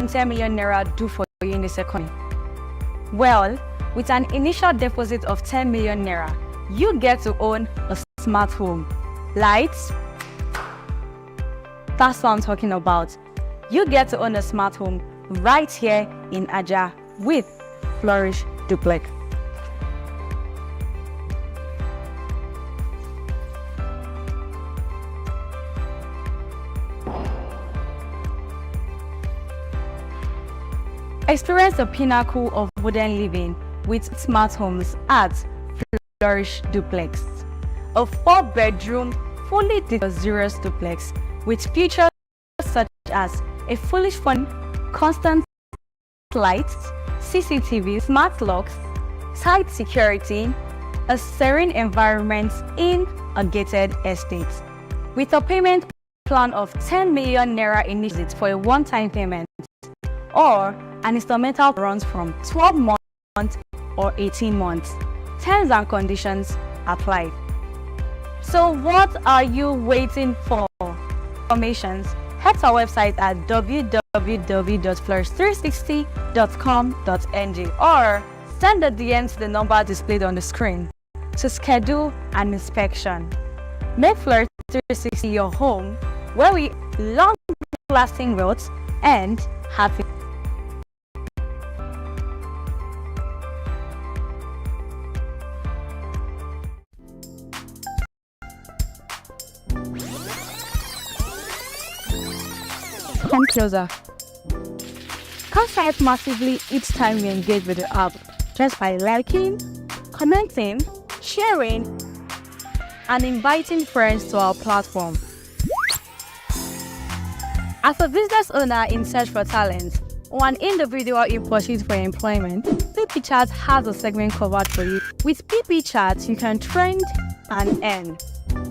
10 million naira do for you in this economy? Well, with an initial deposit of 10 million naira, you get to own a smart home. Lights? That's what I'm talking about. You get to own a smart home right here in Ajah with Flourish Duplex. Experience the pinnacle of modern living with smart homes at Flourish Duplex. A 4-bedroom, fully luxurious duplex with features such as a fully furnished, constant lights, CCTV, smart locks, tight security, a serene environment in a gated estate. With a payment plan of 10 million naira initially for a one-time payment, or an installmental runs from 12 months or 18 months. Terms and conditions apply. So what are you waiting for? Information, head to our website at www.flourish360.com.ng or send a DM to the number displayed on the screen to schedule an inspection. Make Flourish 360 your home, where we long-lasting wealth and happiness. Come closer. Contact massively each time you engage with the app, just by liking, commenting, sharing, and inviting friends to our platform. As a business owner in search for talent, or an individual in pursuit for employment, PP Chat has a segment covered for you. With PP Chat, you can trend and earn.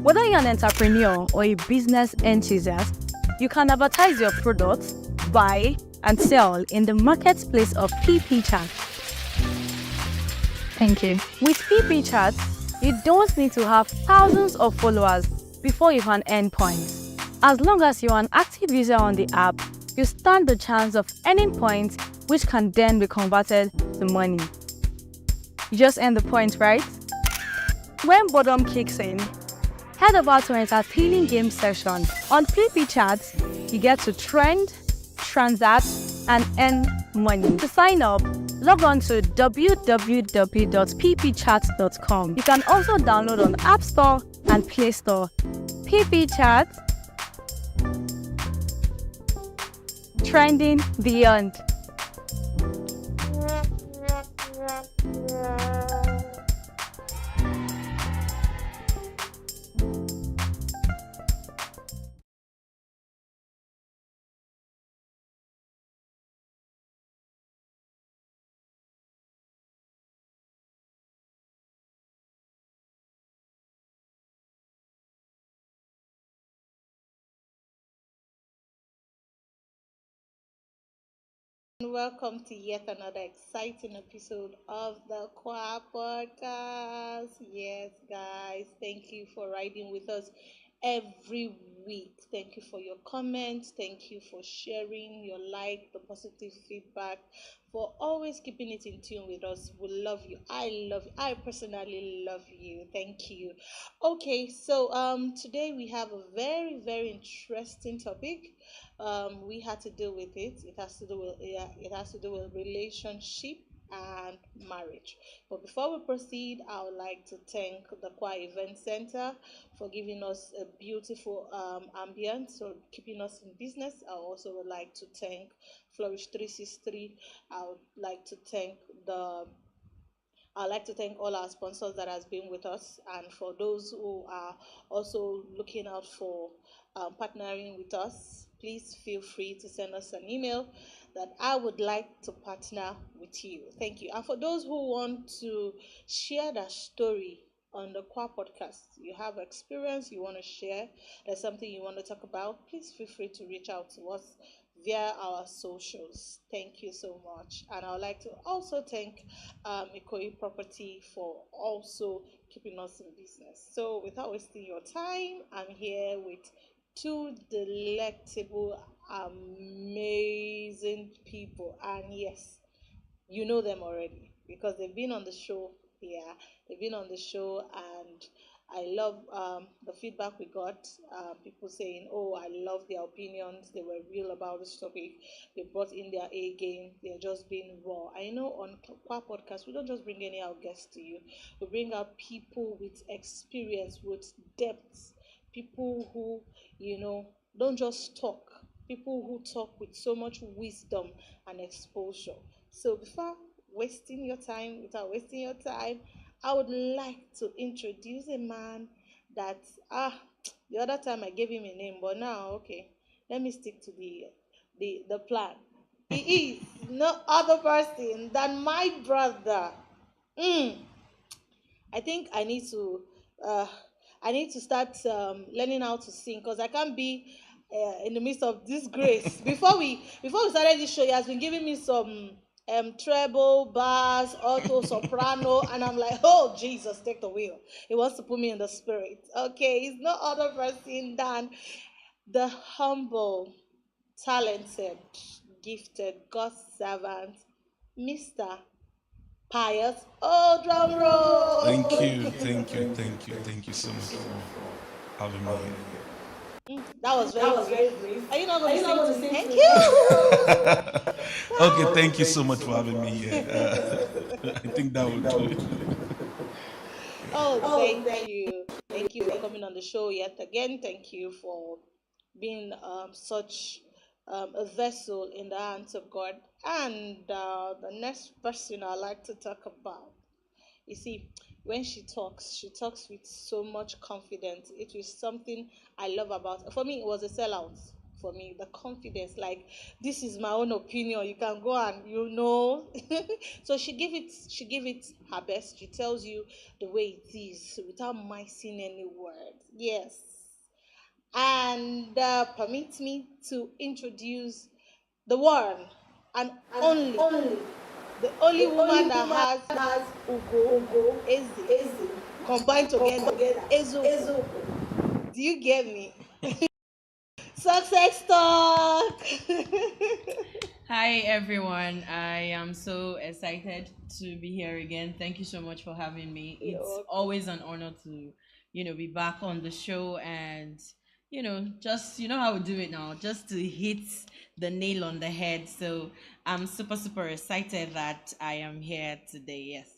Whether you're an entrepreneur or a business enthusiast, you can advertise your products, buy, and sell in the marketplace of PP Chat. Thank you. With PP Chat, you don't need to have thousands of followers before you can earn points. As long as you're an active user on the app, you stand the chance of earning points, which can then be converted to money. You just earn the points, right? When boredom kicks in, head over to an entertaining game session. On PP Chat, you get to trend, transact, and earn money. To sign up, log on to www.ppchat.com. You can also download on App Store and Play Store. PP Chat, trending beyond. Welcome to yet another exciting episode of the Kwa Podcast. Yes, guys, thank you for riding with us every week. Thank you for your comments. Thank you for sharing your the positive feedback, for always keeping it in tune with us. We love you. I love you. I personally love you. Thank you. Okay, so today we have a very interesting topic. We had to deal with it. It has to do with, yeah, it has to do with relationship and marriage. But before we proceed, I would like to thank the Kwa Event Center for giving us a beautiful ambience, so keeping us in business. I also would like to thank Flourish 363. I would like to thank the I'd like to thank all our sponsors that has been with us, and for those who are also looking out for partnering with us, please feel free to send us an email that I would like to partner with you. Thank you. And for those who want to share their story on the Qua podcast, you have experience you want to share, there's something you want to talk about, please feel free to reach out to us via our socials. Thank you so much. And I would like to also thank Ikoyi Property for also keeping us in business. So without wasting your time, I'm here with two delectable, amazing people, and yes, you know them already because they've been on the show. Yeah, they've been on the show, and I love the feedback we got. People saying, "Oh, I love their opinions. They were real about this topic. They brought in their A game. They're just being raw." I know on Kwa Podcast, we don't just bring any our guests to you. We bring out people with experience, with depth, people who don't just talk, people who talk with so much wisdom and exposure. So before without wasting your time, I would like to introduce a man that the other time I gave him a name, but now okay, let me stick to the plan. He is no other person than my brother. Mm, I think uh, I need to start learning how to sing because I can't be in the midst of this grace. Before we started this show, he has been giving me some treble, bass, alto, soprano, and I'm like, oh Jesus, take the wheel. He wants to put me in the spirit. Okay, he's no other person than the humble, talented, gifted God servant, Mr. Pious. Oh, drum Thank roll. you, thank you, thank you, thank you so much for having me That was very brief. Are you not going to sing to me? Thank here. you. Okay, thank you so much for having me here. I think that would do it. Oh, thank you. Thank you for coming on the show yet again. Thank you for being such a vessel in the hands of God. And the next person I like to talk about. You see, when she talks with so much confidence. It is something I love about her. For me, it was a sellout. For me, the confidence, like this is my own opinion. You can go and so she give it her best. She tells you the way it is without missing any word. Yes, and permit me to introduce the one and only, the only woman that has Ugo, Eze, combined together. Ezo, do you get me? Success talk. Hi everyone. I am so excited to be here again. Thank you so much for having me. You're It's welcome. always an honor to, be back on the show and just how we do it now, just to hit the nail on the head. So I'm super excited that I am here today. Yes.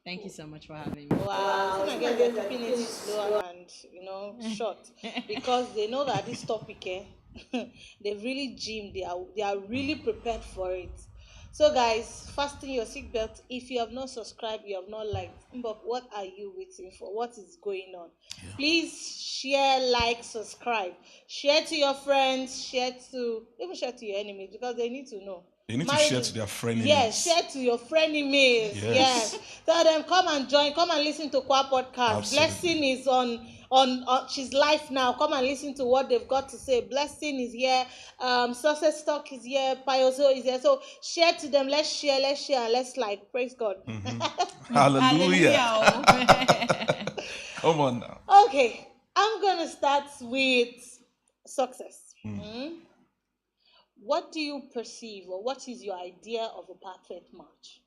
Thank you so much for having me. Wow, so I guess they're keeping it slow and short because they know that this topic, they've really gymmed. They are really prepared for it. So guys, fasten your seatbelt. If you have not subscribed, you have not liked, but what are you waiting for? What is going on? Please share, like, subscribe, share to your friends, share to your enemies because they need to know. They need to Marriage share is to their friends. Yes, share to your friend emails. Yes. Yes. Tell them come and join, come and listen to Kwa podcast. Absolutely. Blessing is on she's live now. Come and listen to what they've got to say. Blessing is here, Success Stock is here, Payoso is here. So share to them. Let's share, and let's like. Praise God. Hallelujah. Hallelujah. Come on now. Okay, I'm gonna start with success. What do you perceive, or what is your idea of a perfect match?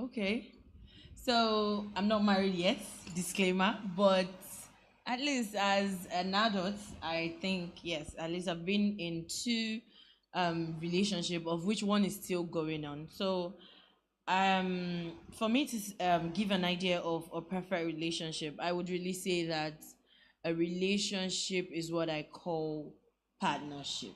Okay. So I'm not married yet, disclaimer, but at least as an adult, I think yes, at least I've been in two relationship of which one is still going on. So for me to give an idea of a perfect relationship, I would really say that a relationship is what I call partnership.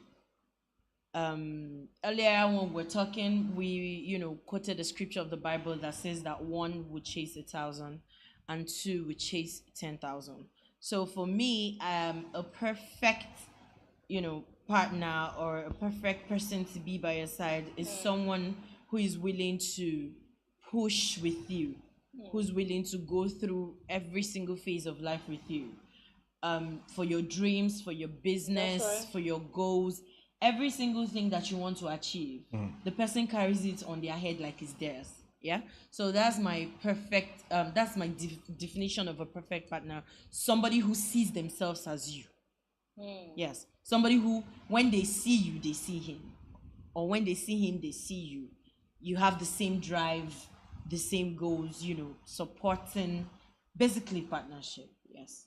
Earlier when we're talking, we quoted a scripture of the Bible that says that one would chase 1,000 and two would chase 10,000. So for me, a perfect partner or a perfect person to be by your side is someone who is willing to push with you, who's willing to go through every single phase of life with you, for your dreams, for your business, That's right. for your goals, every single thing that you want to achieve. The person carries it on their head like it's theirs. Yeah. So that's my perfect. That's my definition of a perfect partner. Somebody who sees themselves as you. Yes, somebody who, when they see you, they see him, or when they see him, they see you. You have the same drive, the same goals, supporting, basically partnership. Yes.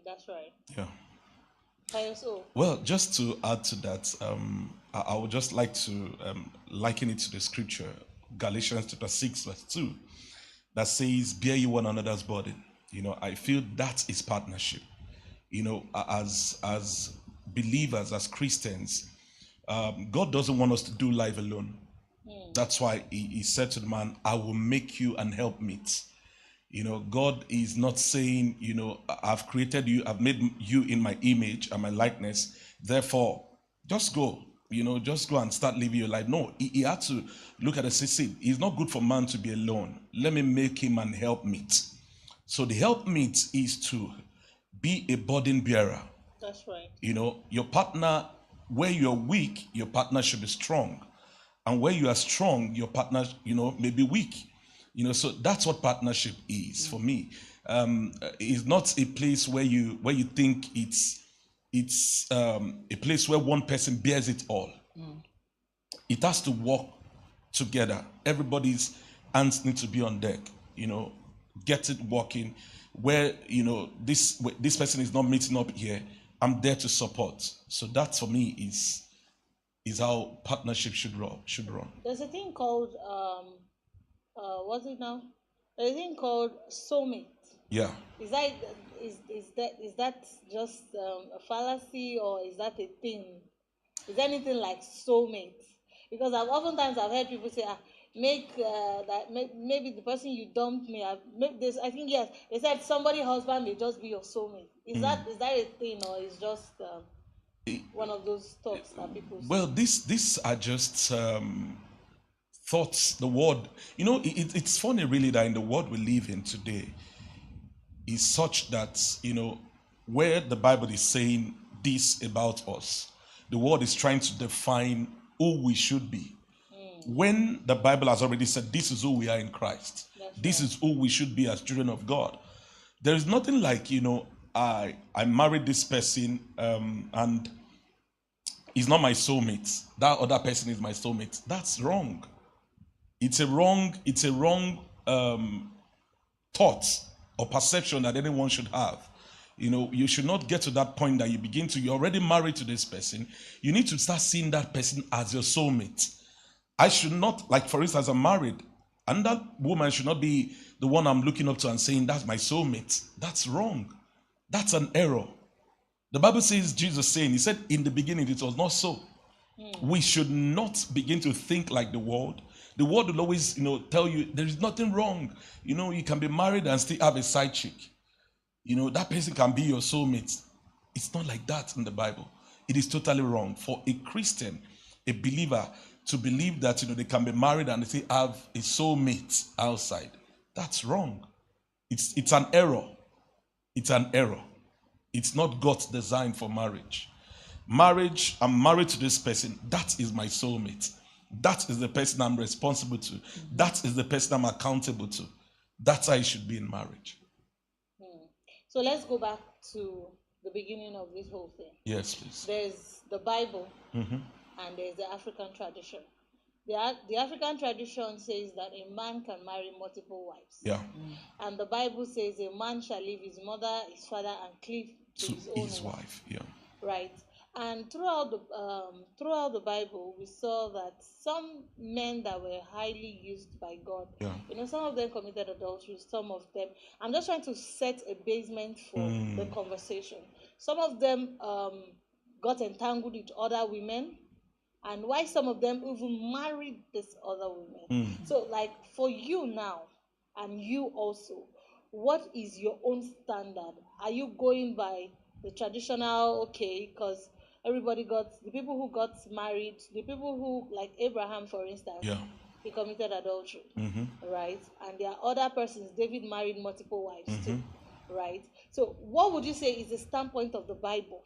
That's right. Yeah. So, Well, just to add to that, I would just like to liken it to the scripture, Galatians chapter 6, verse 2, that says, bear you one another's burden. I feel that is partnership. As believers, as Christians, God doesn't want us to do life alone. That's why he said to the man, I will make you an helpmeet. God is not saying, I've created you, I've made you in my image and my likeness. Therefore, just go, just go and start living your life. No, he had to look at the see, it's not good for man to be alone. Let me make him an helpmeet. So the helpmeet is to be a burden bearer. that's right. Your partner, where you're weak, your partner should be strong. And where you are strong, your partner, may be weak. So that's what partnership is for me. It's not a place where you think it's a place where one person bears it all. It has to work together. Everybody's hands need to be on deck. Get it working. Where this person is not meeting up here, I'm there to support. So that for me is how partnership should run. There's a thing called what's it now? There's a thing called soulmate. Yeah. Is that just a fallacy, or is that a thing? Is there anything like soulmate? Because oftentimes I've heard people say, maybe the person you dumped me. I think yes, they said somebody husband may just be your soulmate. Is that a thing, or is just one of those thoughts that people say? Well, these are just thoughts. The word, it's funny really that in the world we live in today is such that, where the Bible is saying this about us, the world is trying to define who we should be. When the Bible has already said this is who we are in Christ, this is who we should be as children of God. There is nothing like, I married this person and he's not my soulmate. That other person is my soulmate. That's wrong. It's a wrong thought or perception that anyone should have. You should not get to that point that you're already married to this person. You need to start seeing that person as your soulmate. I should not, like for instance, I'm married, and that woman should not be the one I'm looking up to and saying that's my soulmate. That's wrong. That's an error. The Bible says, Jesus saying, he said, in the beginning it was not so. We should not begin to think like the world. The world will always, tell you there is nothing wrong. You can be married and still have a side chick. That person can be your soulmate. It's not like that in the Bible. It is totally wrong for a Christian, a believer, to believe that they can be married and they still have a soulmate outside. That's wrong. It's an error. It's an error. It's not God's design for marriage. Marriage, I'm married to this person. That is my soulmate. That is the person I'm responsible to. That is the person I'm accountable to. That's how it should be in marriage. So let's go back to the beginning of this whole thing. Yes, please. There's the Bible and there's the African tradition. The African tradition says that a man can marry multiple wives. Yeah. And the Bible says a man shall leave his mother, his father, and cleave to his own wife. Yeah. Right. And throughout the Bible, we saw that some men that were highly used by God, some of them committed adultery, some of them. I'm just trying to set a basement for the conversation. Some of them got entangled with other women, and why some of them even married these other women. So, like for you now, and you also, what is your own standard? Are you going by the traditional, because everybody the people who got married, the people who, like Abraham, for instance, he committed adultery, right? And there are other persons, David married multiple wives too, right? So what would you say is the standpoint of the Bible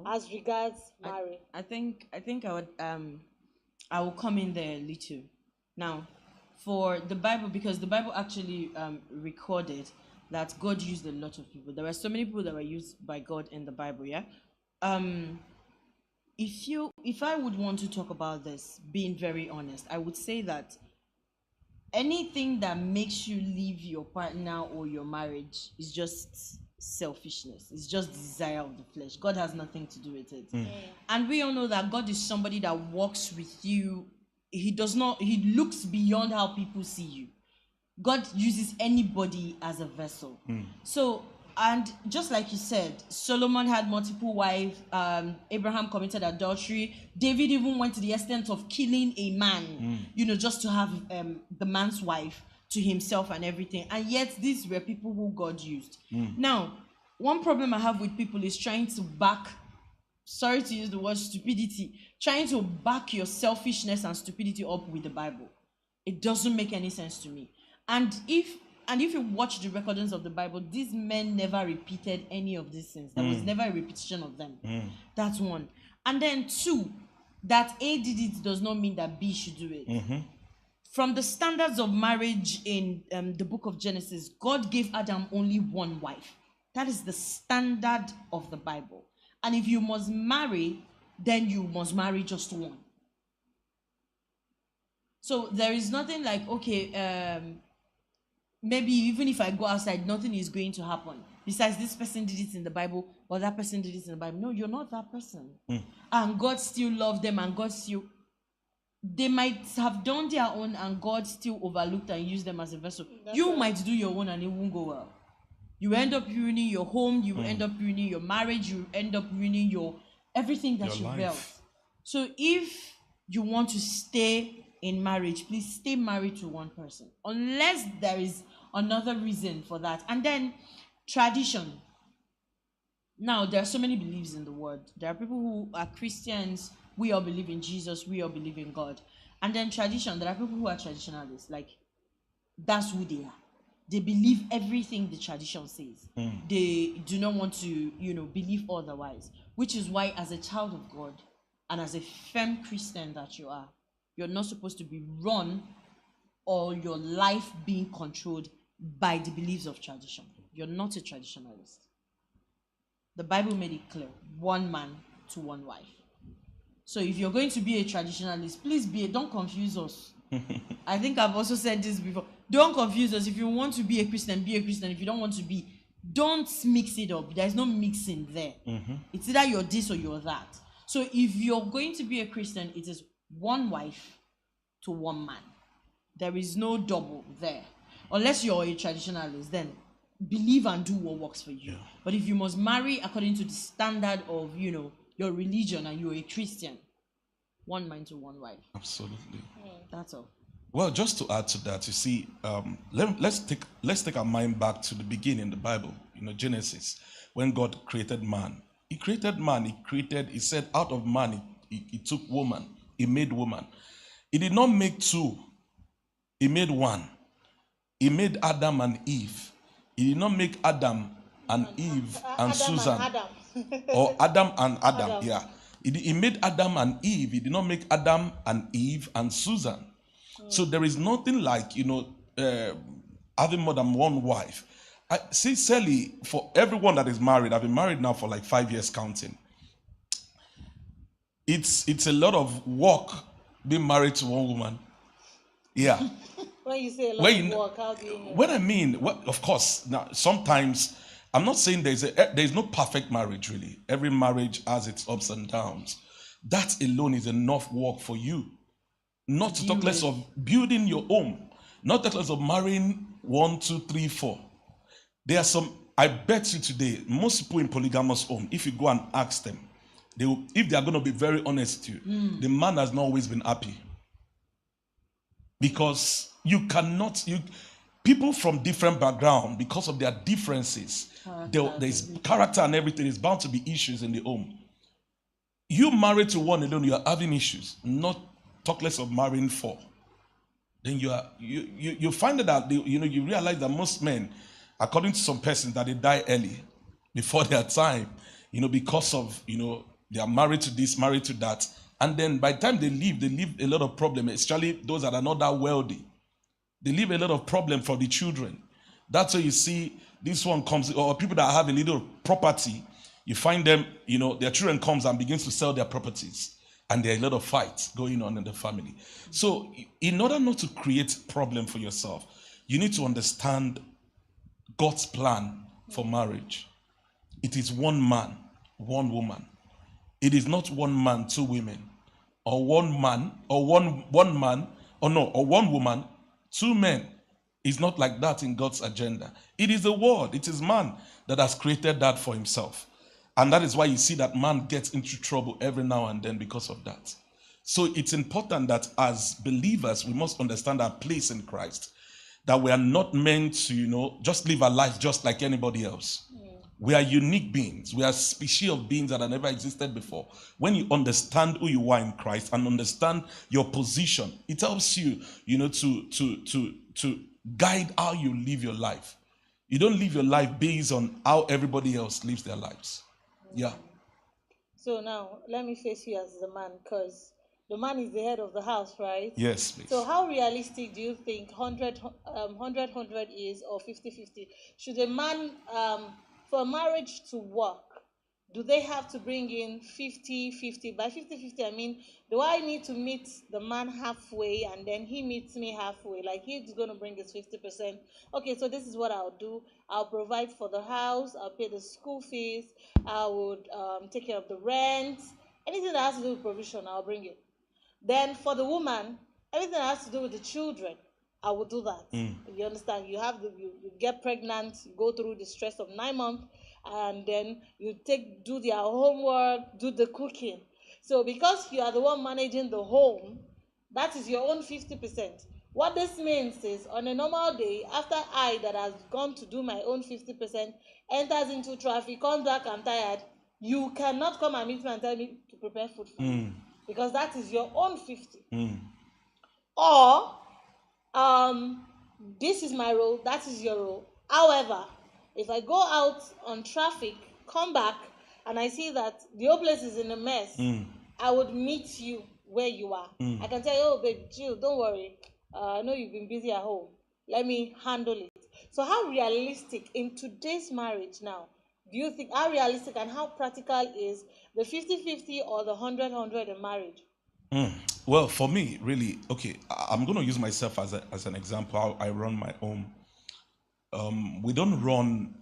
as regards marriage? I think I will come in there a little. Now, for the Bible, because the Bible actually recorded that God used a lot of people. There were so many people that were used by God in the Bible, if I would want to talk about this, being very honest, I would say that anything that makes you leave your partner or your marriage is just selfishness. It's just desire of the flesh. God has nothing to do with it. And we all know that God is somebody that walks with you. He looks beyond how people see you. God uses anybody as a vessel. So, and just like you said, Solomon had multiple wives. Abraham committed adultery. David even went to the extent of killing a man, just to have the man's wife to himself and everything. And yet, these were people who God used. Now, one problem I have with people is trying to back, sorry to use the word stupidity, trying to back your selfishness and stupidity up with the Bible. It doesn't make any sense to me. And if you watch the recordings of the Bible, these men never repeated any of these things. There was never a repetition of them. That's one. And then two, that A did it does not mean that B should do it. From the standards of marriage in the book of Genesis, God gave Adam only one wife. That is the standard of the Bible. And if you must marry, then you must marry just one. So there is nothing like, okay, maybe even if I go outside, nothing is going to happen. Besides, this person did it in the Bible, or that person did it in the Bible. No, you're not that person. And God still loved them, and God still... They might have done their own, and God still overlooked and used them as a vessel. You might do your own, and it won't go well. You end up ruining your home, you end up ruining your marriage, you end up ruining everything that you built. So if you want to stay in marriage, please stay married to one person, unless there is another reason for that. And then tradition. Now, there are so many beliefs in the world. There are people who are Christians. We all believe in Jesus. We all believe in God. And then tradition. There are people who are traditionalists. Like, that's who they are. They believe everything the tradition says. They do not want to, believe otherwise. Which is why, as a child of God and as a firm Christian that you are, you're not supposed to be run or your life being controlled by the beliefs of tradition. You're not a traditionalist. The Bible made it clear. One man to one wife. So if you're going to be a traditionalist, please don't confuse us. I think I've also said this before. Don't confuse us. If you want to be a Christian, be a Christian. If you don't want to be, don't mix it up. There's no mixing there. It's either you're this or you're that. So if you're going to be a Christian, it is one wife to one man. There is no double there. Unless you're a traditionalist, then believe and do what works for you. But if you must marry according to the standard of, your religion, and you're a Christian, one man to one wife. Absolutely. That's all. Well, just to add to that, you see, let's take our mind back to the beginning, the Bible, Genesis, when God created man. He created man. He said, out of man, he took woman. He made woman. He did not make two. He made one. He made Adam and Eve. He did not make Adam and Eve and Susan. Or Adam and Adam, yeah. He made Adam and Eve. He did not make Adam and Eve and Susan. So there is nothing like, having more than one wife. Sincerely, for everyone that is married, I've been married now for like 5 years counting. It's a lot of work being married to one woman. Yeah. When you say a lot of work, how do you mean? When I mean, of course, now sometimes I'm not saying there's no perfect marriage really. Every marriage has its ups and downs. That alone is enough work for you. Not to talk less of building your home. Not talk less of marrying 1, 2, 3, 4. There are some, I bet you today, most people in polygamous home, if you go and ask them, if they are going to be very honest with you, the man has not always been happy. Because people from different background, because of their differences, there's character and everything, is bound to be issues in the home. You married to one alone, you are having issues. Not talk less of marrying 4. Then you find that you realize that most men, according to some persons, that they die early before their time, because of they are married to this, married to that, and then by the time they leave a lot of problems, especially those that are not that wealthy. They leave a lot of problem for the children. That's why you see this one comes, or people that have a little property, You find them, their children comes and begins to sell their properties, and there are a lot of fights going on in the family. So in order not to create problem for yourself, you need to understand God's plan for marriage. It is one man, one woman. It is not one man, two women, or one man, or one man, or one woman, two men. It's not like that in God's agenda. It is the word, it is man that has created that for himself. And that is why you see that man gets into trouble every now and then because of that. So it's important that as believers, we must understand our place in Christ. That we are not meant to, just live our life just like anybody else. We are unique beings. We are a species of beings that have never existed before. When you understand who you are in Christ and understand your position, it helps you, to guide how you live your life. You don't live your life based on how everybody else lives their lives. Yeah. So now, let me face you as the man, because the man is the head of the house, right? Yes, please. So how realistic do you think 100 is, or 50-50? Should a man, for a marriage to work, do they have to bring in 50-50? By 50-50, I mean, do I need to meet the man halfway and then he meets me halfway? Like, he's going to bring his 50%. Okay, so this is what I'll do. I'll provide for the house. I'll pay the school fees. I would take care of the rent. Anything that has to do with provision, I'll bring it. Then for the woman, everything that has to do with the children, I will do that. You understand? You get pregnant, you go through the stress of 9 months, and then you do their homework, do the cooking. So because you are the one managing the home, that is your own 50%. What this means is, on a normal day, after I that has gone to do my own 50% enters into traffic, comes back, I'm tired, you cannot come and meet me and tell me to prepare food for you, because that is your own 50. Or this is my role, that is your role. However, if I go out on traffic, come back, and I see that the whole place is in a mess, I would meet you where you are. I can tell you, oh, babe, chill, don't worry. I know you've been busy at home. Let me handle it. So how realistic in today's marriage now, do you think, how realistic and how practical is the 50-50 or the 100-100 in marriage? Well, for me, really, okay, I'm going to use myself as an example. How I run my home. We don't run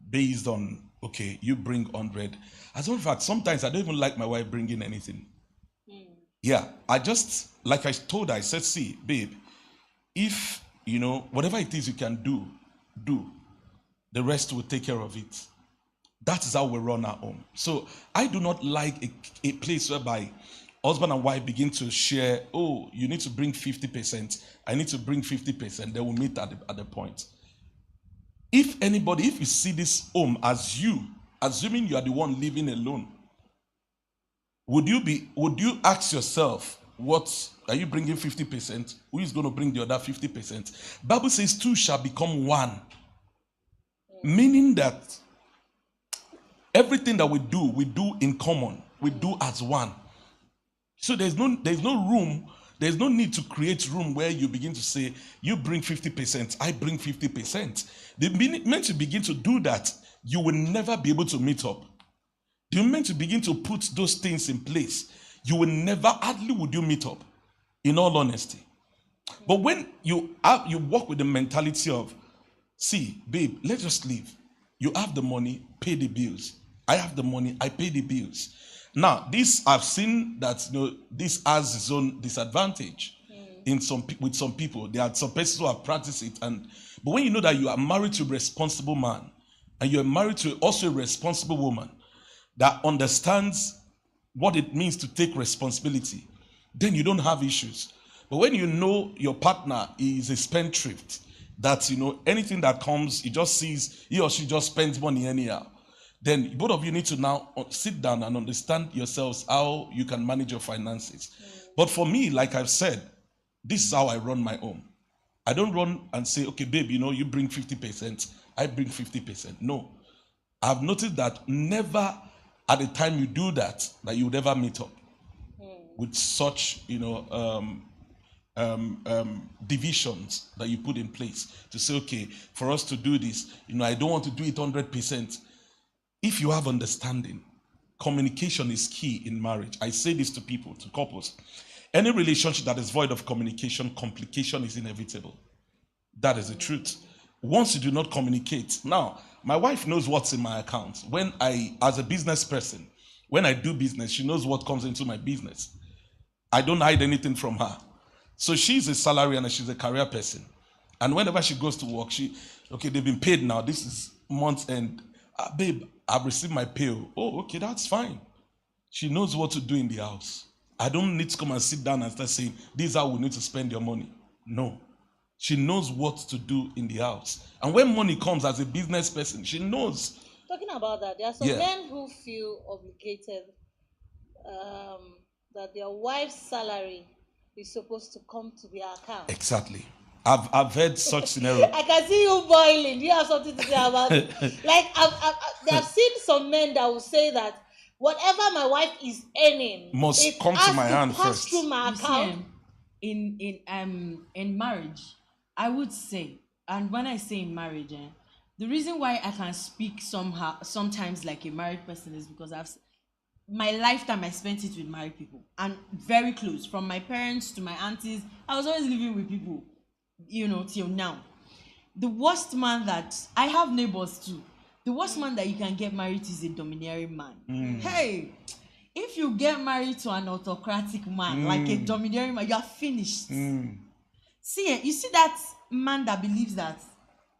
based on, okay, you bring 100. As a matter of fact, sometimes I don't even like my wife bringing anything. Yeah, I just, like I told her, I said, see, babe, if, whatever it is you can do. The rest will take care of it. That is how we run our home. So I do not like a place whereby husband and wife begin to share, oh, you need to bring 50%, I need to bring 50%, they will meet at the point. If you see this home as you, assuming you are the one living alone, would you ask yourself, what are you bringing 50%? Who is going to bring the other 50%? Bible says two shall become one. Meaning that everything that we do in common. We do as one. So there's no room, there's no need to create room where you begin to say, you bring 50%, I bring 50%. The minute you begin to do that, you will never be able to meet up. The moment you begin to put those things in place, you will never, hardly would you meet up, in all honesty. But when you walk with the mentality of, see, babe, let's just live. You have the money, pay the bills. I have the money, I pay the bills. Now, this I've seen that this has its own disadvantage with some people. There are some persons who have practiced it, but when you know that you are married to a responsible man and you are married to also a responsible woman that understands what it means to take responsibility, then you don't have issues. But when you know your partner is a spendthrift, that anything that comes, he or she just spends money anyhow, then both of you need to now sit down and understand yourselves how you can manage your finances. But for me, like I've said, this is how I run my home. I don't run and say, okay, babe, you bring 50%, I bring 50%. No. I've noticed that never at the time you do that you would ever meet up with such, divisions that you put in place to say, okay, for us to do this, I don't want to do it 100%. if you have understanding, communication is key in marriage. I say this to people, to couples. Any relationship that is void of communication, complication is inevitable. That is the truth. Once you do not communicate, now, my wife knows what's in my account. When as a business person, when I do business, she knows what comes into my business. I don't hide anything from her. So she's a salary and she's a career person. And whenever she goes to work, they've been paid now. This is month end. Babe, I've received my pay. Oh, okay, that's fine. She knows what to do in the house. I don't need to come and sit down and start saying, this is how we need to spend your money. No. She knows what to do in the house. And when money comes as a business person, she knows. Talking about that, there are some men who feel obligated that their wife's salary is supposed to come to their account. Exactly. I've heard such scenario. I can see you boiling. Do you have something to say about it? Like, I've seen some men that will say that whatever my wife is earning must come to my hand pass first. through my account. In marriage, I would say, and when I say in marriage, the reason why I can speak sometimes like a married person is because my lifetime I spent it with married people and very close, from my parents to my aunties. I was always living with people, till now. The worst man that I have neighbors too. The worst man that you can get married to is a domineering man. Hey, if you get married to an autocratic man, like a domineering man, you are finished. See, you see that man that believes that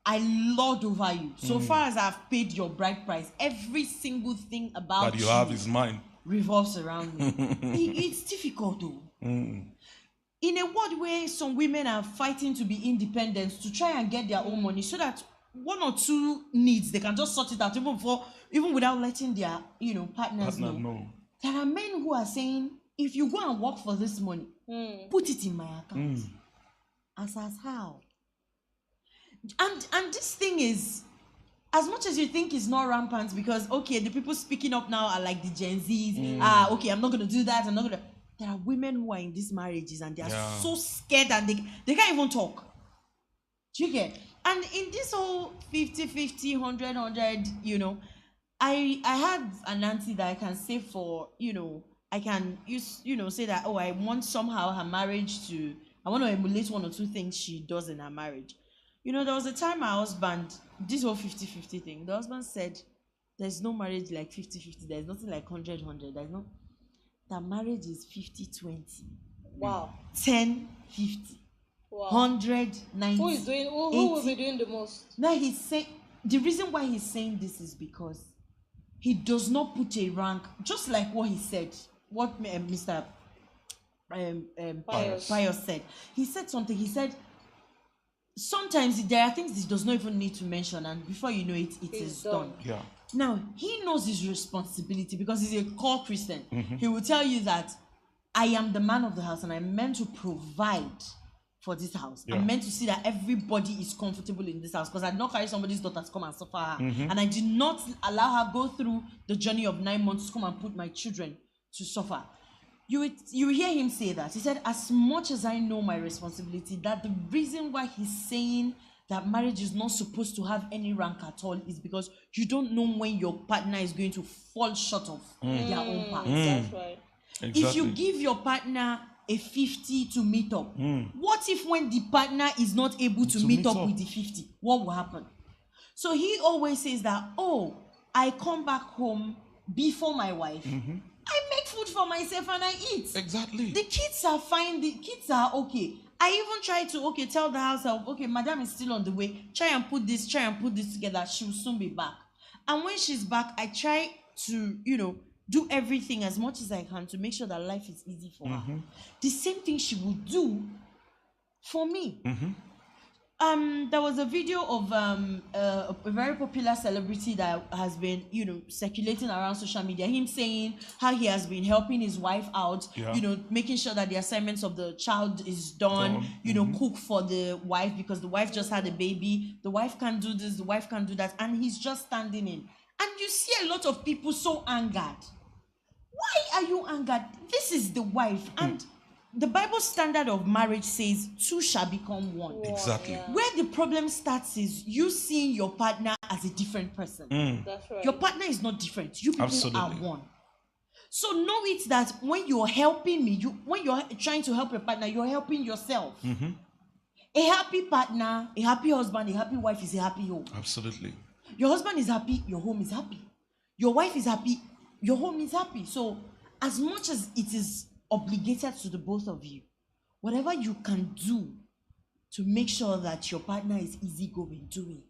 I lord over you. So far as I've paid your bride price, every single thing about that you have is mine. Revolves around me. It's difficult though. In a world where some women are fighting to be independent, to try and get their own money, so that one or two needs they can just sort it out even without letting their partners know. There are men who are saying, if you go and work for this money, put it in my account. As how? And this thing is, as much as you think it's not rampant, because the people speaking up now are like the Gen Zs. I'm not gonna do that. There are women who are in these marriages and they are so scared and they can't even talk. Do you get? And in this whole 50-50, 100-100, I had an auntie that I can say for, I can use, say that, I want somehow her marriage to, I want to emulate one or two things she does in her marriage. There was a time my husband, this whole 50-50 thing, the husband said, there's no marriage like 50-50, there's nothing like 100-100, that marriage is 50-20. Wow. 10-50. Wow. 100-90. Who is doing? Who will be doing the most? Now he's saying, the reason why he's saying this is because he does not put a rank, just like what he said, what Mr. Pius said. He said something. He said, sometimes there are things he does not even need to mention, and before you know it, it is done. Yeah. Now he knows his responsibility because he's a core Christian. He will tell you that I am the man of the house and I'm meant to provide for this house. I'm meant to see that everybody is comfortable in this house, because I did not carry somebody's daughter to come and suffer her. And I did not allow her go through the journey of 9 months to come and put my children to suffer. You hear him say that. He said, as much as I know my responsibility, that the reason why he's saying that marriage is not supposed to have any rank at all is because you don't know when your partner is going to fall short of their own part. That's right. Exactly. If you give your partner a 50 to meet up, what if when the partner is not able to meet up with the 50? What will happen? So he always says that, I come back home before my wife. I make food for myself and I eat. Exactly. The kids are fine. The kids are okay. I even try to tell the house help, madam is still on the way. Try and put this together. She will soon be back. And when she's back, I try to, do everything as much as I can to make sure that life is easy for her. The same thing she will do for me. There was a video of a very popular celebrity that has been, circulating around social media. Him saying how he has been helping his wife out, making sure that the assignments of the child is done, cook for the wife because the wife just had a baby. The wife can't do this, the wife can't do that. And he's just standing in. And you see a lot of people so angered. Why are you angered? This is the wife. And the Bible standard of marriage says two shall become one. Exactly. Yeah. Where the problem starts is you seeing your partner as a different person. That's right. Your partner is not different. You people Absolutely. are one. So know it that when you're helping me, when you're trying to help your partner, you're helping yourself. A happy partner, a happy husband, a happy wife is a happy home. Absolutely. Your husband is happy, your home is happy. Your wife is happy, your home is happy. So as much as it is obligated to the both of you, whatever you can do to make sure that your partner is easygoing, do it.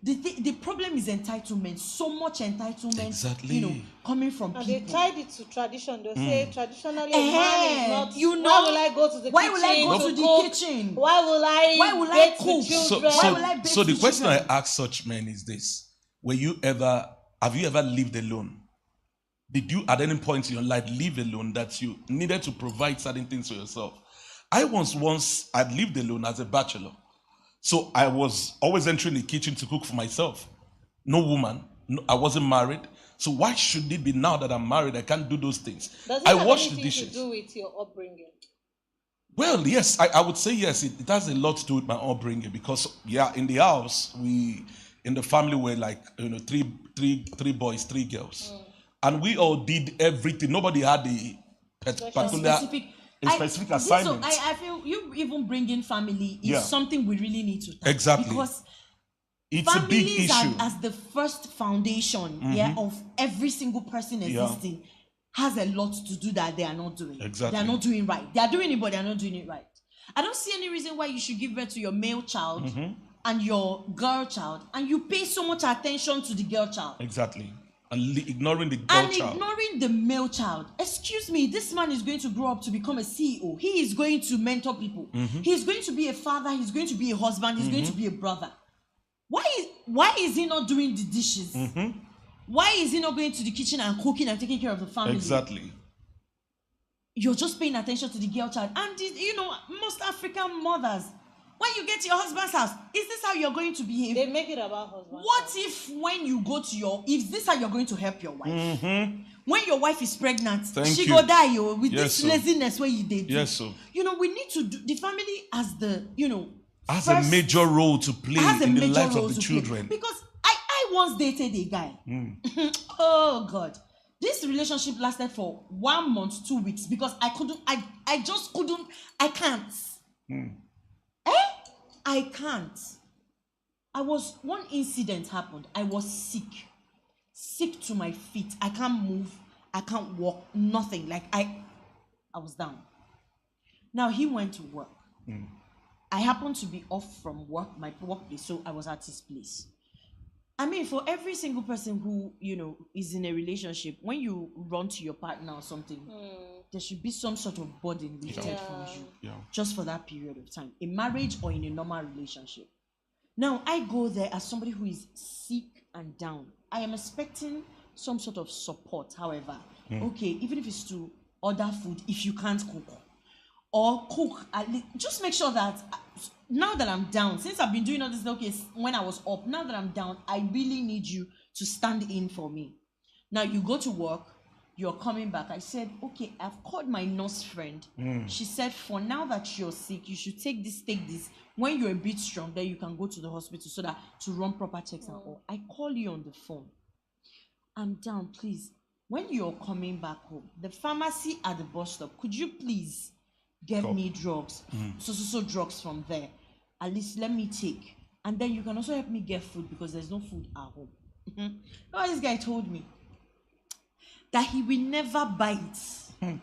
The problem is entitlement. So much entitlement, Exactly. coming from And they people. tied it to tradition. They say traditionally a man is not. You know, why will I go to the why kitchen? will I go to the cook? kitchen? Why will I I bathe the cook? So, children? Why will I bathe so the the question children? I ask such men is this: have you ever lived alone? Did you at any point in your life live alone that you needed to provide certain things for yourself? I once I'd lived alone as a bachelor, so I was always entering the kitchen to cook for myself. No woman, I wasn't married. So why should it be now that I'm married I can't do those things? Does it I have wash the anything dishes. to do with your upbringing? Well, yes, I would say yes. It has a lot to do with my upbringing because, in the house, in the family, were like, three boys, three girls. And we all did everything. Nobody had a particular, specific assignment. So I feel you even bringing family is Yeah. something we really need to touch. Exactly. Because It's a big families issue. as the first foundation of every single person existing has a lot to do that they are not doing. Exactly. They are not doing right. They are doing it, but they are not doing it right. I don't see any reason why you should give birth to your male child and your girl child, and you pay so much attention to the girl child. Exactly. And ignoring the girl And child. ignoring the male child. Excuse me, this man is going to grow up to become a CEO. He is going to mentor people. He's going to be a father. He's going to be a husband. He's going to be a brother. Why is he not doing the dishes? Why is he not going to the kitchen and cooking and taking care of the family? Exactly. You're just paying attention to the girl child. And most African mothers, when you get to your husband's house, is this how you're going to behave? They make it about husband. What if when you go to if this how you're going to help your wife? When your wife is pregnant, she you. go die with Yes, this sir. laziness where you did. Yes, sir. We need to do the family as the Has first- a major role to play has a in the major lives role of the to play. children. Because I once dated a guy. Oh God. This relationship lasted for 1 month, 2 weeks because I can't. I can't. One incident happened. I was sick to my feet. I can't move. I can't walk. Nothing. Like I was down. Now he went to work. I happened to be off from work, my workplace, so I was at his place. I mean, for every single person who, is in a relationship, when you run to your partner or something, there should be some sort of burden lifted from you Yeah. just for that period of time, in marriage or in a normal relationship. Now, I go there as somebody who is sick and down. I am expecting some sort of support, however. Okay, even if it's to order food, if you can't cook, or cook, at least, just make sure that now that I'm down, since I've been doing all this, when I was up, now that I'm down, I really need you to stand in for me. Now you go to work, you're coming back. I said, okay, I've called my nurse friend. She said, for now that you're sick, you should take this. When you're a bit strong, then you can go to the hospital so that to run proper checks and all. I call you on the phone. I'm down, please. When you're coming back home, the pharmacy at the bus stop, could you please get me drugs, so drugs from there? At least let me take. And then you can also help me get food because there's no food at home. What this guy told me? That he will never buy it.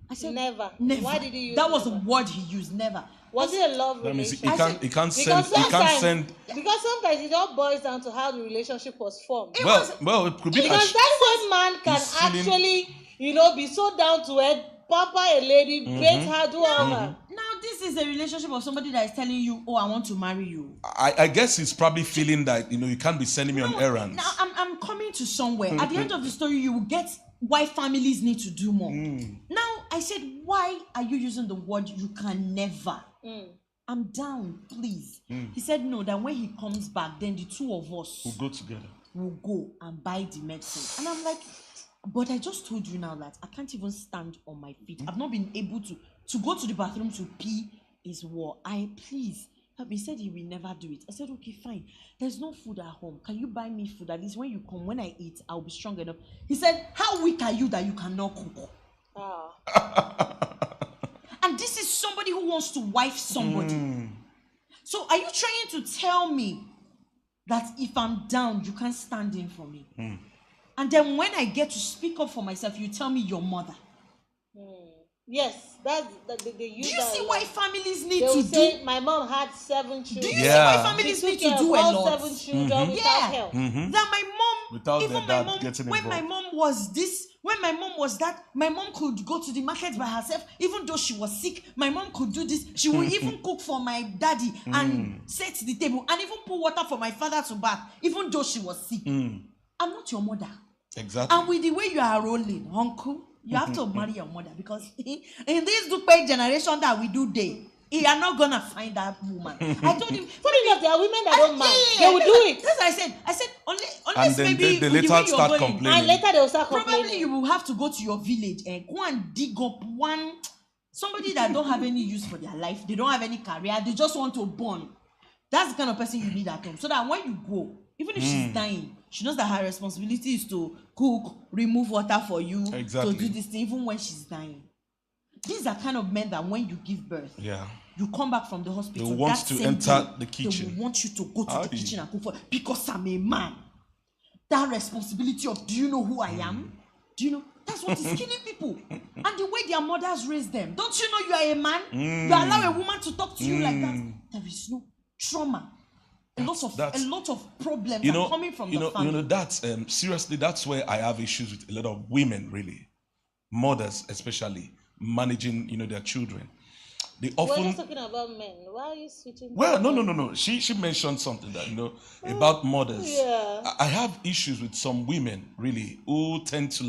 I said, Never. Never. Why did he use that was never? a word he used, never. Was it a love That means relationship? he can't send. Because sometimes it all boils down to how the relationship was formed. Well, it could be. Because that same man can he's feeling- actually, be so down to earth, pamper a lady, bathe her, do all her. Now this is a relationship of somebody that is telling you, oh, I want to marry you. I guess he's probably feeling that you can't be sending me on errands. Now I'm coming to somewhere. At the end of the story, you will get why families need to do more. Now I said, why are you using the word you can never? I'm down, please. He said no, that when he comes back, then the two of us We'll go together. will go and buy the medicine. And I'm like, But I just told you now that I can't even stand on my feet. I've not been able to go to the bathroom to pee is war. Please help me. He said he will never do it. I said, okay, fine. There's no food at home. Can you buy me food? At least when you come, when I eat, I'll be strong enough. He said, how weak are you that you cannot cook? And this is somebody who wants to wife somebody. So are you trying to tell me that if I'm down, you can't stand in for me? And then when I get to speak up for myself, you tell me your mother. Yes, that's they use. Do you that see a why lot. families need They will to say do? my mom had 7 children. Do you see Yeah. why families She need took to care do of a all lot? 7 children without help. That my mom, Without even their my dad mom, getting when my involved. mom was this, when my mom was that, my mom could go to the market by herself, even though she was sick. My mom could do this. She would even cook for my daddy and set the table and even pour water for my father to bath, even though she was sick. I'm not your mother. Exactly. And with the way you are rolling, uncle, you have to marry your mother because in this Dupe generation that we do day, you are not gonna find that woman. I told him, Funny enough, there are women that don't mind. yeah, They will do it. That's what I said. I said unless And then maybe they with the later way you're start going, complaining. And later they will start probably complaining. you will have to go to your village and go and dig up somebody that don't have any use for their life. They don't have any career. They just want to born. That's the kind of person you need at home. So that when you go, even if she's dying, she knows that her responsibility is to cook, remove water for you, Exactly. to do this thing, even when she's dying. These are kind of men that when you give birth, Yeah. you come back from the hospital. They want that to same enter day, the kitchen. They want you to go to How the do you- kitchen and cook for because I'm a man. That responsibility of do you know who I am? Do you know? That's what is killing people. And the way their mothers raise them. Don't you know you are a man? You allow a woman to talk to you like that. There is no trauma. A lot of problems are coming from the family. That's seriously, that's where I have issues with a lot of women, really, mothers especially, managing their children. They We're often just talking about men. Why are you switching? well, to no. She mentioned something that about mothers. Yeah. I have issues with some women really who tend to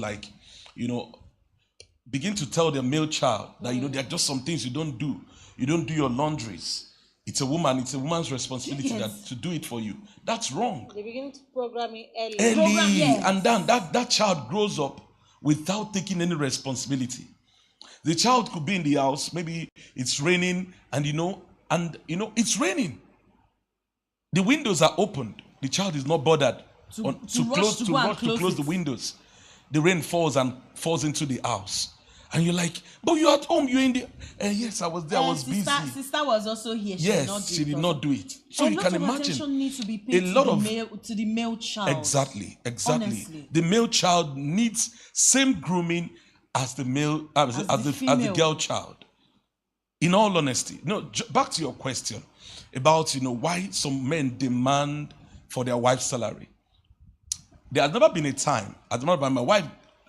begin to tell their male child that there are just some things you don't do. You don't do your laundries. It's a woman's responsibility Yes. to do it for you. That's wrong. They begin to program it early. Yes. And then that child grows up without taking any responsibility. The child could be in the house, maybe it's raining, and it's raining. The windows are opened. The child is not bothered To close the it. windows. The rain falls into the house. And you're like, but you're at home, you're in the yes, I was there, I was busy. Sister was also here. Yes, she did not do it. So a you lot can of imagine attention needs to be paid to the male child. Exactly. Honestly. The male child needs same grooming as the male as the female. girl child. In all honesty, back to your question about why some men demand for their wife's salary. There has never been a time. As a matter of fact, my wife,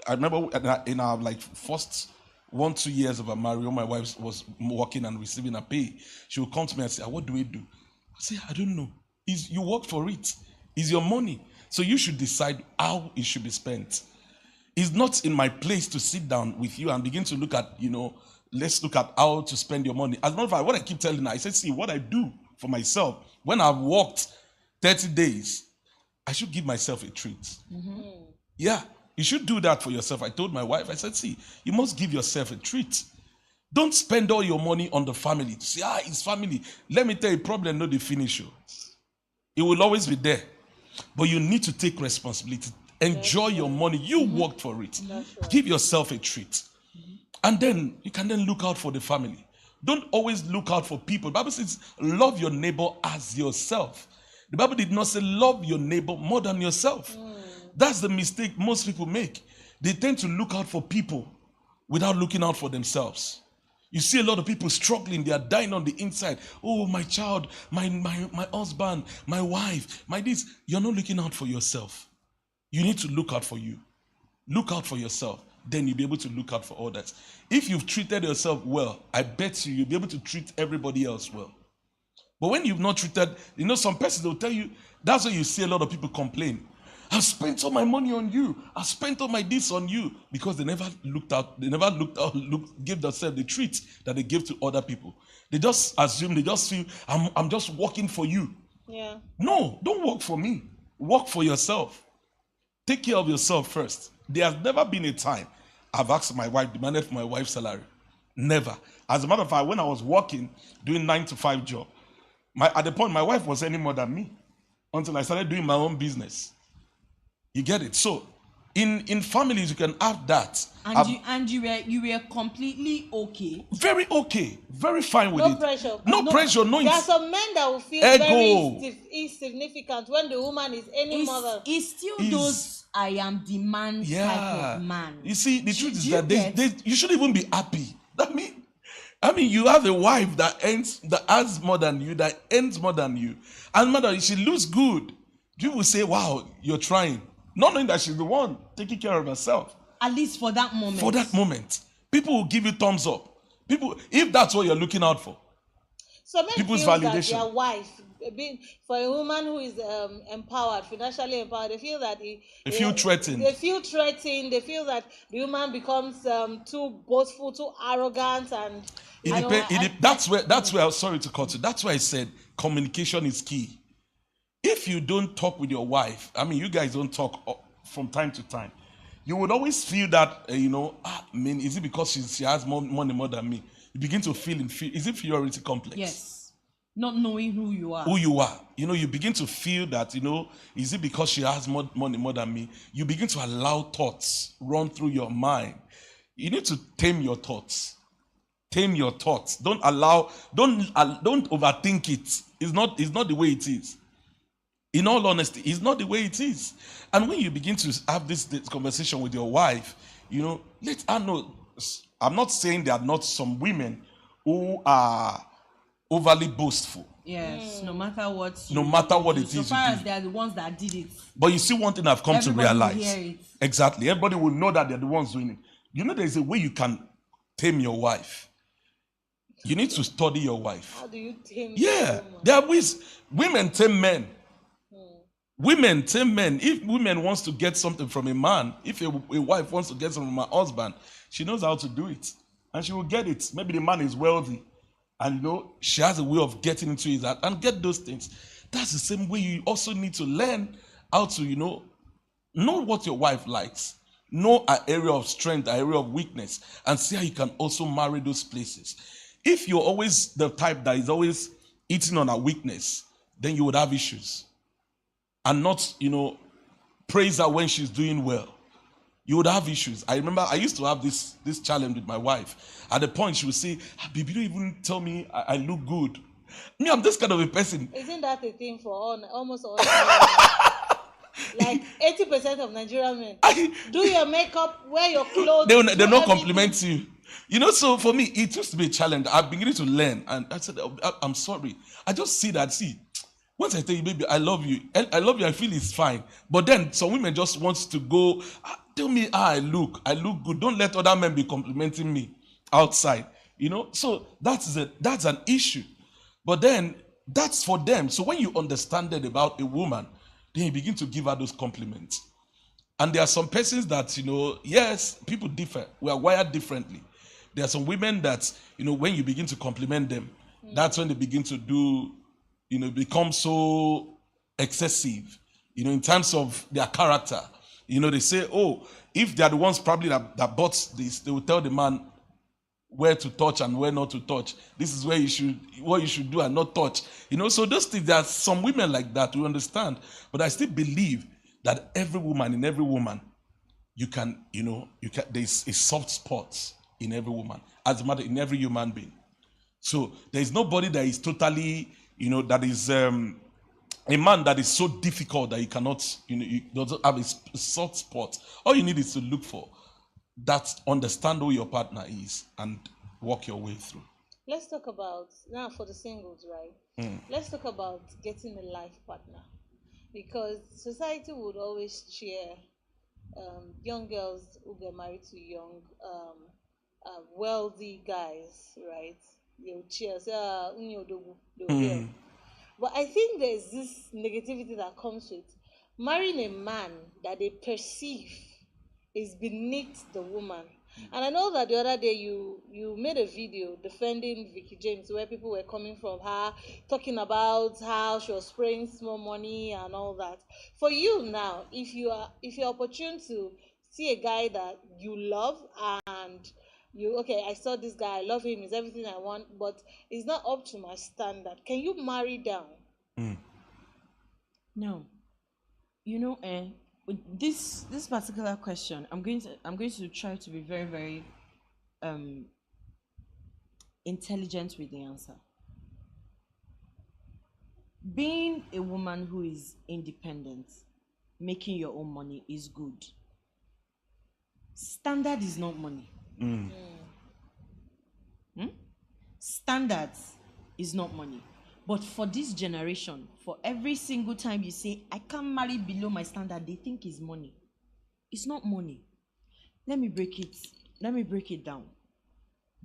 I remember in our first 1-2 years of our marriage, when my wife was working and receiving a pay, she would come to me and say, "What do we do?" I say, "I don't know. You work for it. It's your money. So you should decide how it should be spent. It's not in my place to sit down with you and begin to look at, let's look at how to spend your money." As a matter of fact, what I keep telling her, I said, "See, what I do for myself, when I've worked 30 days, I should give myself a treat." Yeah, you should do that for yourself. I told my wife, I said, "See, you must give yourself a treat. Don't spend all your money on the family. Say, it's family. Let me tell you, problem not the finish. It will always be there. But you need to take responsibility. Enjoy your money. You worked for it. Give yourself a treat. And then you can then look out for the family. Don't always look out for people. The Bible says, love your neighbor as yourself. The Bible did not say love your neighbor more than yourself. That's the mistake most people make. They tend to look out for people without looking out for themselves. You see a lot of people struggling. They are dying on the inside. Oh, my child, my husband, my wife, my this. You're not looking out for yourself. You need to look out for you. Look out for yourself. Then you'll be able to look out for others. If you've treated yourself well, I bet you'll be able to treat everybody else well. But when you've not treated, some persons will tell you, that's why you see a lot of people complain. "I've spent all my money on you. I've spent all my this on you." Because they never gave themselves the treat that they give to other people. They just assume, they just feel, I'm just working for you. Yeah. No, don't work for me. Work for yourself. Take care of yourself first. There has never been a time I've asked my wife, demanded for my wife's salary. Never. As a matter of fact, when I was working, doing 9 to 5 job, at the point my wife was earning more than me until I started doing my own business. You get it? So in families you can have that. And you were completely okay. Very okay, very fine with No it. pressure. No pressure, no. There are some men that will feel Ego. very insignificant when the woman is any mother. It's still those I am demand type of man. You see, the truth is Do you that you shouldn't even be happy. I mean, you have a wife that has more than you, that earns more than you, and mother, she looks good. You will say, "Wow, you're trying," not knowing that she's the one taking care of herself. At least for that moment. For that moment, people will give you thumbs up. People, if that's what you're looking out for. So men People's feel validation. that their wife, for a woman who is empowered, financially empowered, they feel that They feel threatened. They feel threatened. They feel that the woman becomes too boastful, too arrogant, and that's where. Sorry to cut you. That's why I said communication is key. If you don't talk with your wife, I mean, you guys don't talk from time to time, you would always feel that is it because she has more money more than me? You begin to feel is it inferiority complex? Yes. Not knowing who you are. You begin to feel that, is it because she has more money more than me? You begin to allow thoughts run through your mind. You need to tame your thoughts. Tame your thoughts. Don't overthink it. It's not the way it is. In all honesty, it's not the way it is. And when you begin to have this conversation with your wife, let her know. I'm not saying there are not some women who are overly boastful. Yes, no matter what it is. So far as they are the ones that did it. But you see, one thing I've come Everybody to realize. will hear it. Exactly. Everybody will know that they're the ones doing it. There's a way you can tame your wife. You need to study your wife. How do you tame? Yeah, there are ways. Women tame men. Women tame men. If women wants to get something from a man, if a wife wants to get something from her husband, she knows how to do it, and she will get it. Maybe the man is wealthy, and she has a way of getting into his heart and get those things. That's the same way you also need to learn how to know what your wife likes, know her area of strength, her area of weakness, and see how you can also marry those places. If you're always the type that is always eating on her weakness, then you would have issues. And not, praise her when she's doing well. You would have issues. I remember I used to have this challenge with my wife. At the point, she would say, "Baby, you don't even tell me I look good." Me, I'm this kind of a person. Isn't that a thing for almost all? Like 80% of Nigerian men. Do your makeup, wear your clothes. They not compliment you. So for me, it used to be a challenge. I'm beginning to learn. And I said, I'm sorry. I just see that, once I tell you, baby, I love you, I feel it's fine. But then some women just want to go, tell me how I look good. Don't let other men be complimenting me outside. So that's an issue. But then that's for them. So when you understand that about a woman, then you begin to give her those compliments. And there are some persons that, yes, people differ. We are wired differently. There are some women that, when you begin to compliment them, that's when they begin to do, become so excessive, in terms of their character. They say, if they're the ones probably that bought this, they will tell the man where to touch and where not to touch. This is what you should do and not touch. So those things, there are some women like that, we understand. But I still believe that every woman, there's a soft spot in every woman, as a matter in every human being. So there's nobody that is totally, that is a man that is so difficult that you cannot, you doesn't have a soft spot. All you need is to look for that, understand who your partner is, and walk your way through. Let's talk about, now for the singles, right? Let's talk about getting a life partner. Because society would always cheer young girls who get married to young, wealthy guys, right? They'll cheer, say, But I think there's this negativity that comes with marrying a man that they perceive is beneath the woman. And I know that the other day you made a video defending Vicky James, where people were coming from her, talking about how she was spraying small money and all that. For you now, if you're opportune to see a guy that you love, and okay, I saw this guy, I love him, he's everything I want, but it's not up to my standard. Can you marry down? No. You know, with this particular question, I'm going to try to be very, very intelligent with the answer. Being a woman who is independent, making your own money is good. Standard is not money. Standards is not money. But for this generation, for every single time you say, I can't marry below my standard, they think it's money. It's not money. Let me break it down.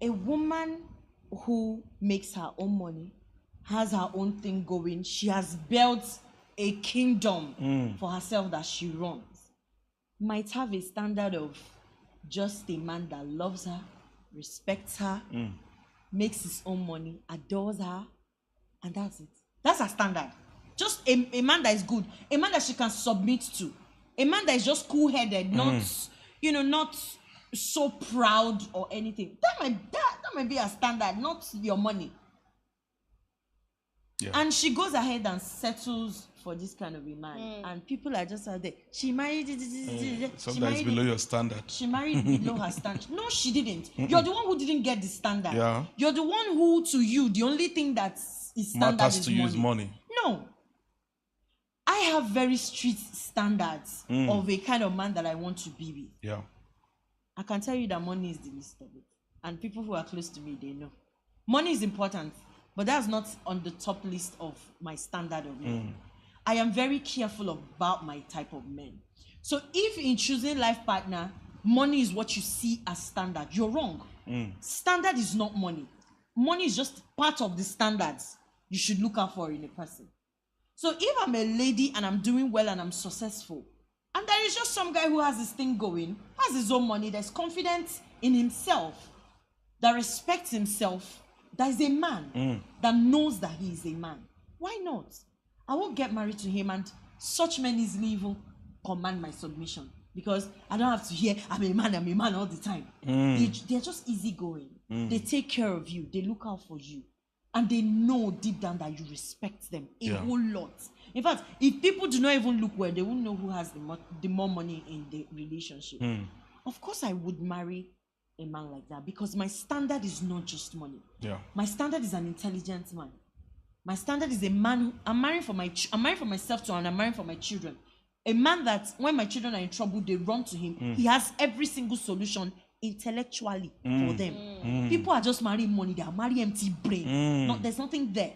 A woman who makes her own money, has her own thing going, she has built a kingdom for herself that she runs, might have a standard of just a man that loves her, respects her, makes his own money, adores her, and that's it. That's her standard. Just a man that is good, a man that she can submit to, a man that is just cool-headed, not so proud or anything. That might be a standard, not your money. Yeah. And she goes ahead and settles for this kind of a man, and people are just out there. She married. Sometimes below your standard. She married below her standard. No, she didn't. You're the one who didn't get the standard. Yeah. You're the one who, to you, the only thing that is standard Matters is to money. use money. No. I have very strict standards of a kind of man that I want to be with. Yeah. I can tell you that money is the least of it. And people who are close to me, they know. Money is important, but that's not on the top list of my standard of men. I am very careful about my type of men. So if in choosing life partner, money is what you see as standard, you're wrong. Standard is not money. Money is just part of the standards you should look out for in a person. So if I'm a lady and I'm doing well and I'm successful, and there is just some guy who has this thing going, has his own money, that's confident in himself, that respects himself, that is a man, that knows that he is a man, why not? I won't get married to him, and such men easily even command my submission, because I don't have to hear, I'm a man all the time. They're just easygoing. They take care of you. They look out for you. And they know deep down that you respect them a whole lot. In fact, if people do not even look well, they won't know who has the more money in the relationship. Of course, I would marry a man like that, because my standard is not just money. Yeah. My standard is an intelligent man. My standard is a man who I'm marrying for myself too, and I'm marrying for my children. A man that when my children are in trouble, they run to him. He has every single solution intellectually for them. People are just marrying money, they are marrying empty brain. There's nothing there.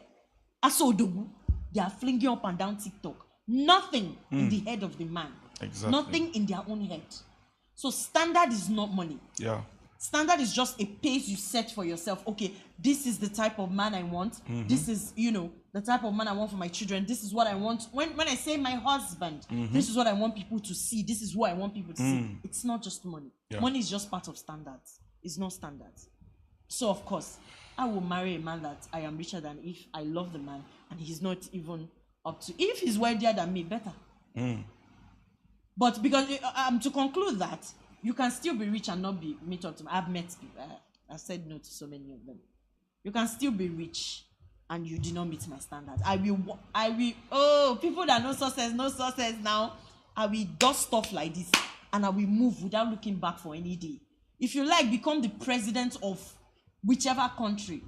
They are flinging up and down TikTok. Nothing in the head of the man. Exactly. Nothing in their own head. So standard is not money. Yeah. Standard is just a pace you set for yourself. Okay, this is the type of man I want. This is, the type of man I want for my children. This is what I want. When I say my husband, this is what I want people to see. This is what I want people to see. It's not just money. Yeah. Money is just part of standards. It's not standards. So, of course, I will marry a man that I am richer than if I love the man and he's not even up to. If he's wealthier than me, better. But because to conclude that, you can still be rich and not be meet up to me. I've met people. I've said no to so many of them. You can still be rich and you do not meet my standards. I will, people that no success now, I will dust stuff like this and I will move without looking back for any day. If you like, become the president of whichever country.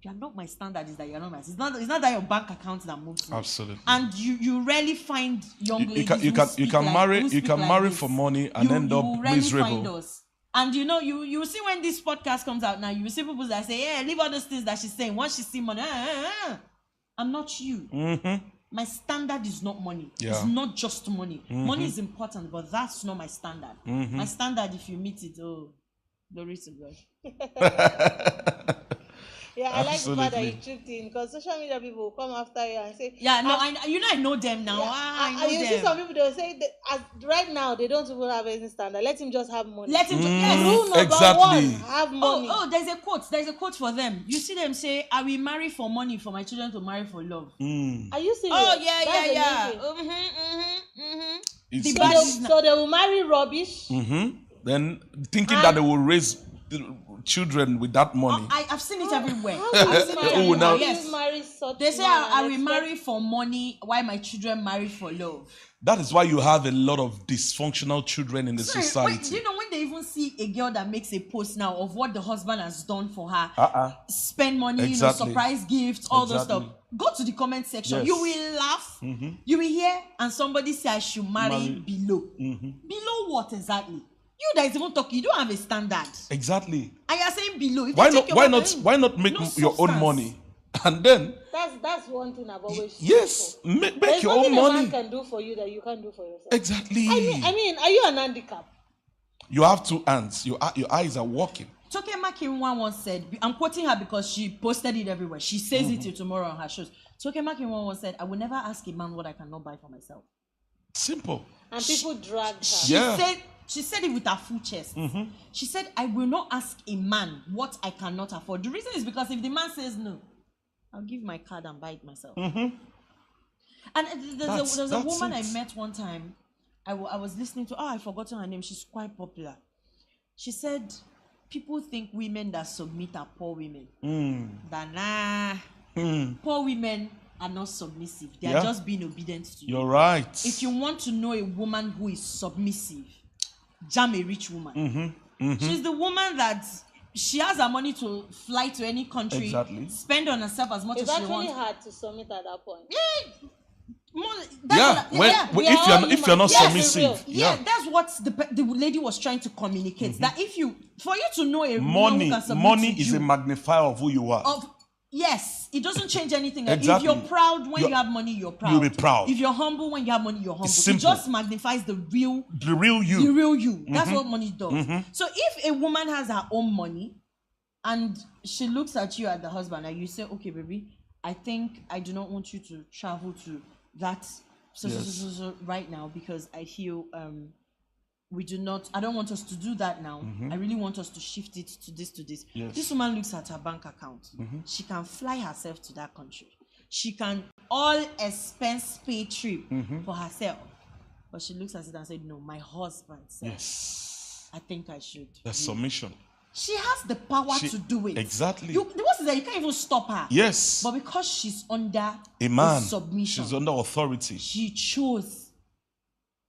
You are not my standard, is that you are not my. It's not that your bank account that moves me. Absolutely. And you rarely find young ladies you can marry for money and end up miserable. And you see when this podcast comes out now, you see people that say, yeah, leave all those things that she's saying. Once she see money, I'm not you. My standard is not money. Yeah. It's not just money. Money is important, but that's not my standard. My standard, if you meet it, glory to God. Yeah, I like the fact that you tripped in, because social media people will come after you and say, yeah, no, I know them now. Yeah, I know you them. see some people, they'll say that right now they don't even have any standard. Let him just have money. Let him yes. Rule number Exactly. 1, have money. Oh, there's a quote for them. You see them say, I will marry for money, for my children to marry for love. Are you serious? Oh, yeah. That's amazing. It's, The So bad they, is so they will marry rubbish. then thinking that they will raise children with that money. I've seen it everywhere. How I've will seen you it marry, Oh, now- how will yes. you marry such They say man I and will expect- marry for money, while my children marry for love. That is why you have a lot of dysfunctional children in the Sorry, society. wait, do you know when they even see a girl that makes a post now of what the husband has done for her, spend money, Exactly. surprise gifts, all those Exactly. stuff. Go to the comment section. Yes. You will laugh. You will hear, and somebody say I should marry below. Below what exactly? You that is even talking, you don't have a standard. Exactly. And you're saying below. If Why you take not? your Why own not? money, Why not make no your own substance. money, and then That's one thing I've always yes, stood for. make There's your own nothing a man money. can do for you that you can't do for yourself. Exactly. I mean, are you an handicap? You have two hands. Your eyes are working. Toke Makinwa once said, I'm quoting her because she posted it everywhere. She says it till tomorrow on her shows. Toke Makinwa once said, I will never ask a man what I cannot buy for myself. Simple. And people drag her. Yeah. She said it with her full chest. She said, I will not ask a man what I cannot afford. The reason is because if the man says no, I'll give my card and buy it myself. And there's a That's woman it. I met one time. I was listening to, I've forgotten her name. She's quite popular. She said, people think women that submit are poor women. But nah, poor women are not submissive. They are Yeah. just being obedient to you. You're right. If you want to know a woman who is submissive, jam a rich woman. She's the woman that she has her money to fly to any country, Exactly. spend on herself as much It's as she actually wants. hard to submit at that point. Yeah. we are all If you're not human. Yes, submissive, Yeah, that's what the lady was trying to communicate. That for you to know a woman money who can submit money to is you, a magnifier of who you are. yes, it doesn't change anything. Exactly. If you're proud when You're- you have money, you're proud. you'll be proud. If you're humble when you have money, you're humble. It simple. just magnifies the real The real the you. real you. That's what money does. So if a woman has her own money and she looks at you at the husband and you say, okay, baby, I think I do not want you to travel to that so right now because I feel I don't want us to do that now. I really want us to shift it to this. Yes. This woman looks at her bank account. She can fly herself to that country. She can all expense pay trip for herself. But she looks at it and said, no, my husband said, Yes. I think I should. That's submission. She has the power She- to do it. exactly. The worst is that you can't even stop her. Yes. But because she's under A man. submission, She's under authority. she chose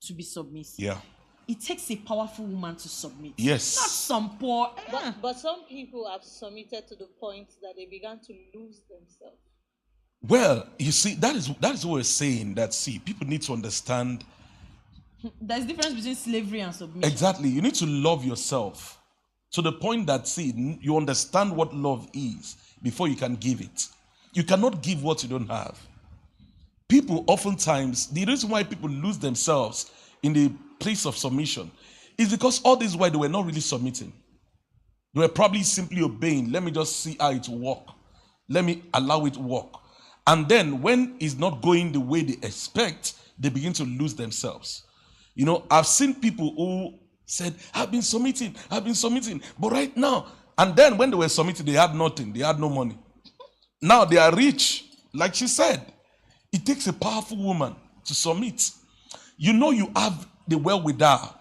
to be submissive. Yeah. It takes a powerful woman to submit. Yes. Not some poor. But some people have submitted to the point that they began to lose themselves. Well, you see, that is what we're saying. That people need to understand There's difference between slavery and submission. exactly. You need to love yourself to the point that you understand what love is before you can give it. You cannot give what you don't have. People oftentimes, the reason why people lose themselves in the place of submission is because all this while they were not really submitting. They were probably simply obeying. Let me just see how it will work. Let me allow it to work. And then when it's not going the way they expect, they begin to lose themselves. You know, I've seen people who said, I've been submitting. But right now, and then when they were submitting, they had nothing. They had no money. Now they are rich. Like she said, it takes a powerful woman to submit. You know you have the wherewithal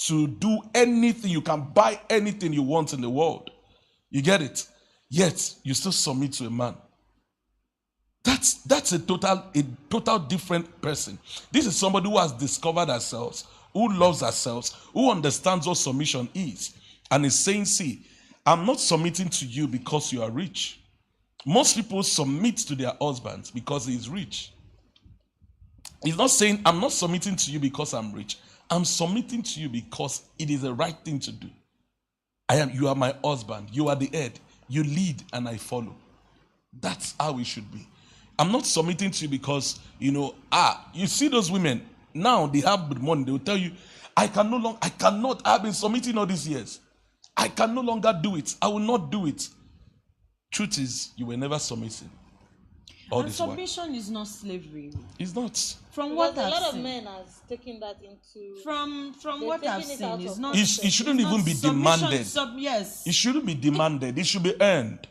to do anything. You can buy anything you want in the world. You get it? Yet you still submit to a man. That's a total different person. This is somebody who has discovered herself, who loves herself, who understands what submission is, and is saying, see, I'm not submitting to you because you are rich. Most people submit to their husbands because he is rich. He's not saying, I'm not submitting to you because I'm rich. I'm submitting to you because it is the right thing to do. You are my husband. You are the head. You lead and I follow. That's how it should be. I'm not submitting to you because, you see those women, now they have the money. They will tell you, I've been submitting all these years. I can no longer do it. I will not do it. Truth is, you were never submitting. And submission is not slavery. It's not. From Because what a I've lot of seen. men are taking that into. From They're what I've taking it out seen, it's of not. It shouldn't it's even not be submission, demanded. yes. It shouldn't be demanded. It should be earned.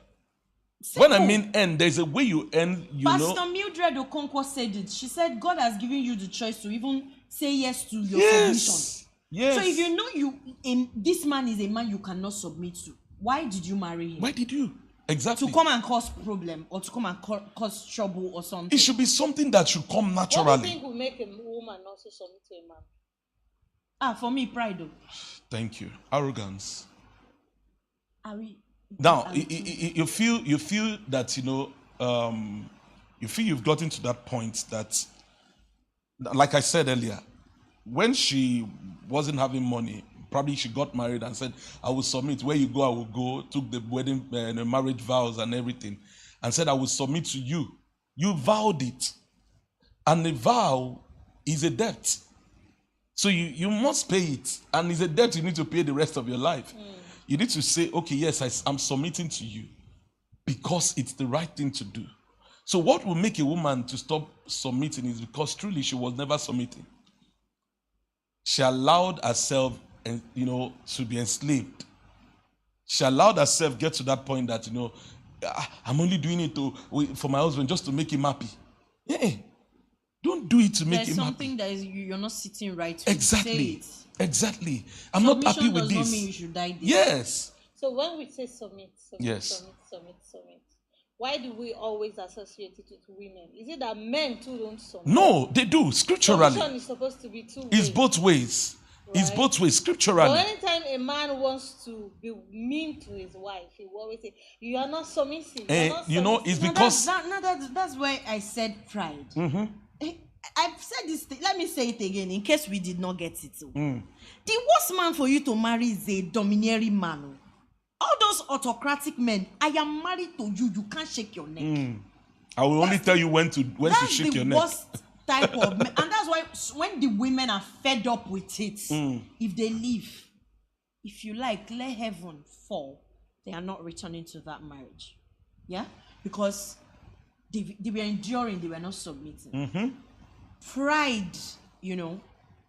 When I mean earn, there's a way you earn, Pastor Mildred Okonkwo said it. She said God has given you the choice to even say yes to your submission. Yes. Yes. So if you know this man is a man you cannot submit to, why did you marry him? Why did you? Exactly. To come and cause problem or to come and cause trouble or something. It should be something that should come naturally. What do you think will make a woman also submit to a man? For me, pride though. Thank you. Arrogance. Are we? Now, you feel that, you feel you've gotten to that point that, like I said earlier, when she wasn't having money, probably she got married and said, I will submit. Where you go, I will go. Took the wedding, the marriage vows and everything. And said, I will submit to you. You vowed it. And the vow is a debt. So you must pay it. And it's a debt you need to pay the rest of your life. You need to say, okay, yes, I'm submitting to you. Because it's the right thing to do. So what will make a woman to stop submitting is because truly she was never submitting. She allowed herself and to be enslaved. She allowed herself get to that point that I'm only doing it for my husband just to make him happy. Yeah, don't do it to make him happy. There's something that is you're not sitting right with. Exactly. Say it. Exactly. I'm not happy with Submission does this. not mean you should die this. Yes. So when we say submit, Yes. submit, why do we always associate it with women? Is it that men too don't submit? No, they do. Scripturally, Submission is supposed to be two ways. it's both ways. It's Right. both ways. Scripturally. But anytime a man wants to be mean to his wife, he will always say, "You are not submissive." You are not It's submissive." because That's why I said pride. I've said this thing. Let me say it again in case we did not get it. The worst man for you to marry is a domineering man. All those autocratic men, I am married to you. You can't shake your neck. I will only tell you when to shake your neck. That's the worst type of men. And that's why when the women are fed up with it, if they leave, if you like, let heaven fall, they are not returning to that marriage. Yeah? Because they were enduring, they were not submitting. Pride,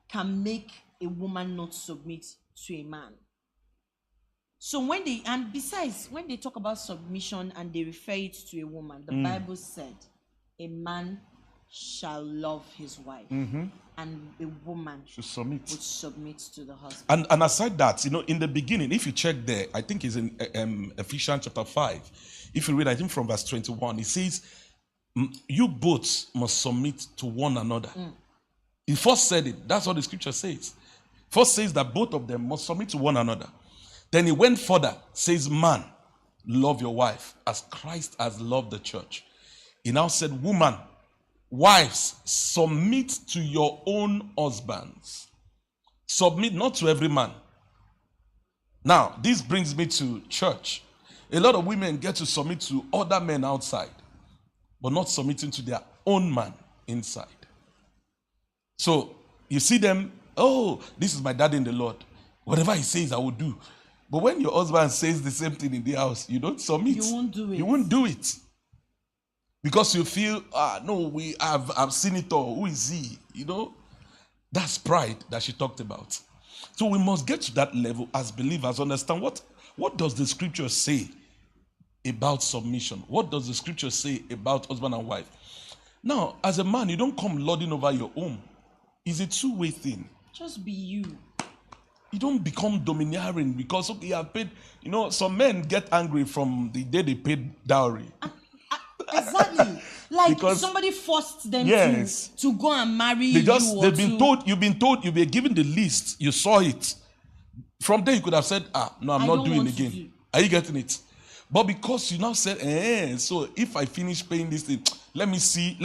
can make a woman not submit to a man. So when they talk about submission and they refer it to a woman, the Bible said a man shall love his wife and a woman To submit. would submit to the husband. And aside that, in the beginning, if you check there, I think it's in Ephesians chapter 5. If you read, I think from verse 21, it says, you both must submit to one another. He first said it. That's what the scripture says. First says that both of them must submit to one another. Then he went further, says, man, love your wife as Christ has loved the church. He now said, woman, wives, submit to your own husbands. Submit not to every man. Now, this brings me to church. A lot of women get to submit to other men outside, but not submitting to their own man inside. So, you see them, oh, this is my daddy in the Lord. Whatever he says, I will do. But when your husband says the same thing in the house, you don't submit. You won't do it. You won't do it. Because you feel, no, I've seen it all. Who is he? That's pride that she talked about. So we must get to that level as believers, understand what does the scripture say about submission? What does the scripture say about husband and wife? Now, as a man, you don't come lording over your home. It's a two-way thing. Just be you. You don't become domineering because, okay, you have paid. Some men get angry from the day they paid dowry. Exactly. Like Because- somebody forced them Yes. to go and marry You've you. been told, you've been given the list, you saw it. From there, you could have said, no, I'm I not don't doing want it to again. do. Are you getting it? But because you now said, so if I finish paying this thing, let me see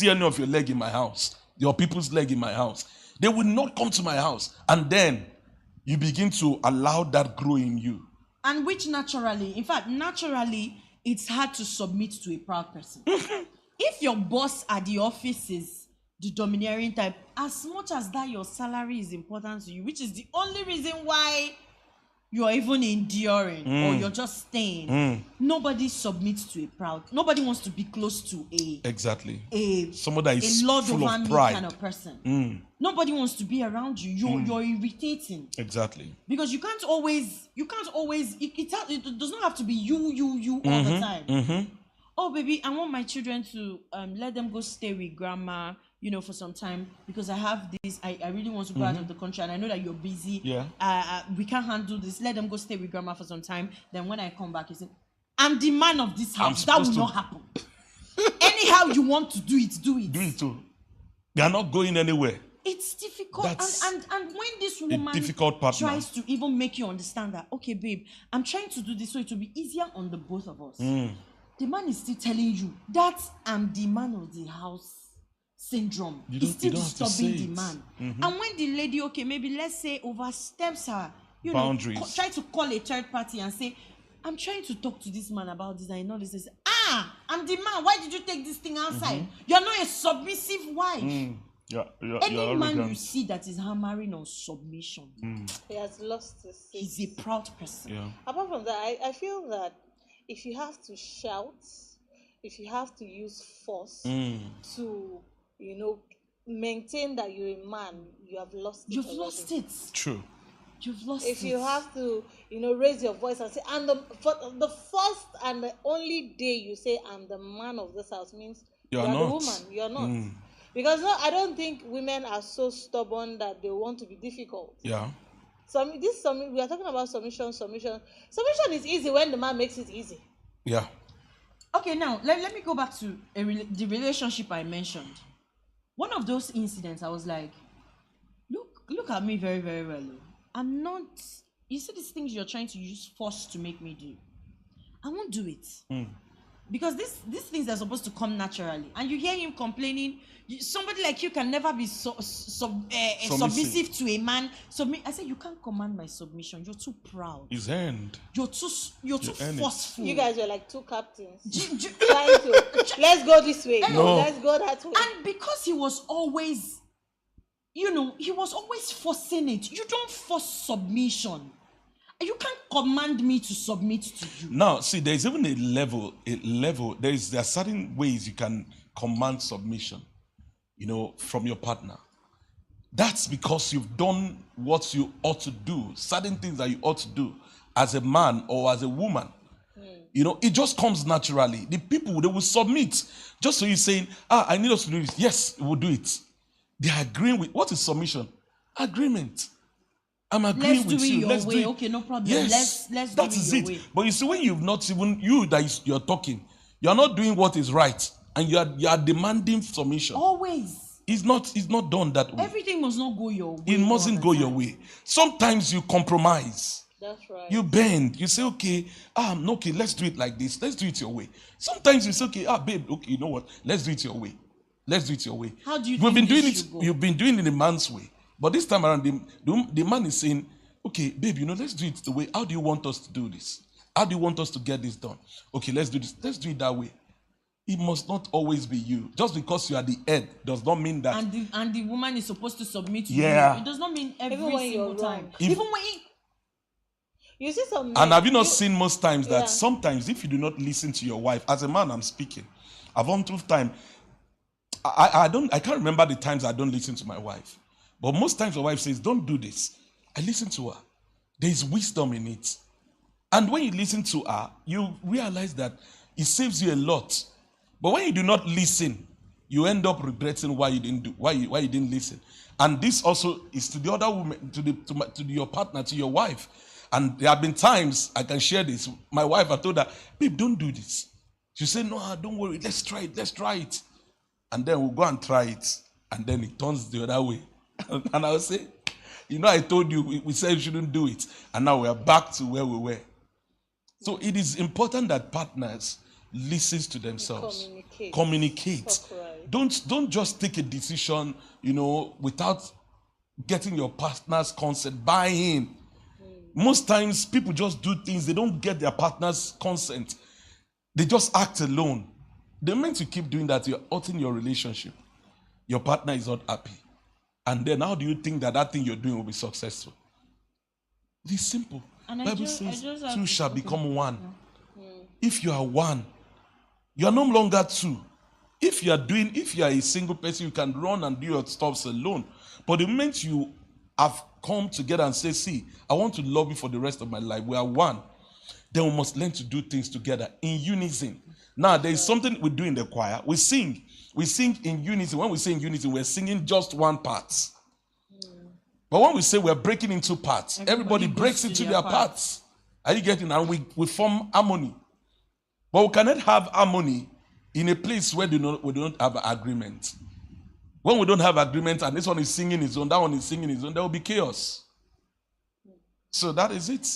any of your leg in my house, your people's leg in my house. They will not come to my house. And then you begin to allow that grow in you. And which naturally, it's hard to submit to a proud person. If your boss at the office is the domineering type, as much as that your salary is important to you, which is the only reason why you're even enduring or you're just staying, nobody submits to a proud. Nobody wants to be close to Exactly. a Someone that is lord full over of me pride. kind of person. Nobody wants to be around you. You're irritating. Exactly. Because you can't always it does not have to be you all the time. Oh baby, I want my children to let them go stay with grandma, for some time because I have this, I really want to go out of the country and I know that you're busy. Yeah. We can't handle this. Let them go stay with grandma for some time. Then when I come back, you say, I'm the man of this house. That will not happen. Anyhow you want to do it, do it. Do it too. They are not going anywhere. It's difficult. That's And when this woman difficult partner. tries to even make you understand that, okay, babe, I'm trying to do this so it will be easier on the both of us. The man is still telling you that I'm the man of the house syndrome. He's still disturbing the man. And when the lady, okay, maybe let's say oversteps her, boundaries, try to call a third party and say, I'm trying to talk to this man about this. I know this is, I'm the man. Why did you take this thing outside? You're not a submissive wife. Any man you see that is hammering on submission, he has lost his seat. he's a proud person. Yeah. Apart from that, I feel that if you have to shout, if you have to use force to, maintain that you're a man, you have lost it. You've already. lost it. True. You've lost If it. you have to, raise your voice and say, and for the first and the only day you say, I'm the man of this house, means You are the not. woman. You're not. Because I don't think women are so stubborn that they want to be difficult. Yeah. We are talking about submission. Submission is easy when the man makes it easy. Yeah. Okay, now let me go back to the relationship I mentioned. One of those incidents, I was like, look at me very, very well. I'm not. You see these things you're trying to use force to make me do. I won't do it. Because these things are supposed to come naturally, and you hear him complaining. Somebody like you can never be submissive to a man. I said, you can't command my submission. You're too proud. His end. You're too forceful. You guys were like two captains trying to let's go this way. No. Let's go that way. And because he was always forcing it. You don't force submission. You can't command me to submit to you. Now, see, there's even a level. There are certain ways you can command submission, from your partner. That's because you've done what you ought to do, certain things that you ought to do as a man or as a woman. It just comes naturally. The people, they will submit. Just so you're saying, I need us to do this. Yes, we'll do it. They are agreeing with, what is submission? Agreement. I'm agreeing with you. Let's do it your way. Okay, no problem. Yes, let's that do is it your it. way. But you see, when you've not even, you're talking, you're not doing what is right, and you are demanding submission. Always. It's not done that way. Everything must not go your way. It mustn't go your way. Sometimes you compromise. That's right. You bend. You say, okay, okay, let's do it like this. Let's do it your way. Sometimes you say, okay, babe, okay, you know what? Let's do it your way. Let's do it your way. How do you We've been think doing this it. should go? You've been doing it a man's way. But this time around, the man is saying, okay, babe, let's do it the way. How do you want us to do this? How do you want us to get this done? Okay, let's do this. Let's do it that way. It must not always be you. Just because you are the head does not mean that. And the woman is supposed to submit to Yeah. you. It does not mean every Even when single you're time. wrong. Even when You see some men, And have you not seen most times that Yeah. sometimes if you do not listen to your wife, as a man I'm speaking, I've on two time, I can't remember the times I don't listen to my wife. But most times my wife says, don't do this. I listen to her. There is wisdom in it. And when you listen to her, you realize that it saves you a lot. But when you do not listen, you end up regretting why you didn't listen. And this also is to the other woman, to your partner, to your wife. And there have been times I can share this. My wife, I told her, babe, don't do this. She said, no, don't worry, let's try it. And then we'll go and try it. And then it turns the other way. And I'll say, I told you, we said you shouldn't do it. And now we're back to where we were. So it is important that partners listen to themselves. Communicate. Talk right. Don't just take a decision, without getting your partner's consent. Buy in. Most times people just do things, they don't get their partner's consent. They just act alone. They're meant to keep doing that. You're hurting your relationship. Your partner is not happy. And then how do you think that thing you're doing will be successful? It's simple. And Bible says have two to- shall okay. become one. If you are one, you are no longer two. If you are a single person, you can run and do your stuff alone. But the moment you have come together and say, see, I want to love you for the rest of my life, we are one, then we must learn to do things together in unison. Now, there is something we do in the choir. We sing. We sing in unity. When we sing in unity, we're singing just one part. But when we say we're breaking into parts, everybody goes breaks to into their their parts. Are you getting? And we form harmony. But we cannot have harmony in a place where we don't have agreement. When we don't have agreement and this one is singing his own, that one is singing his own, there will be chaos. So that is it.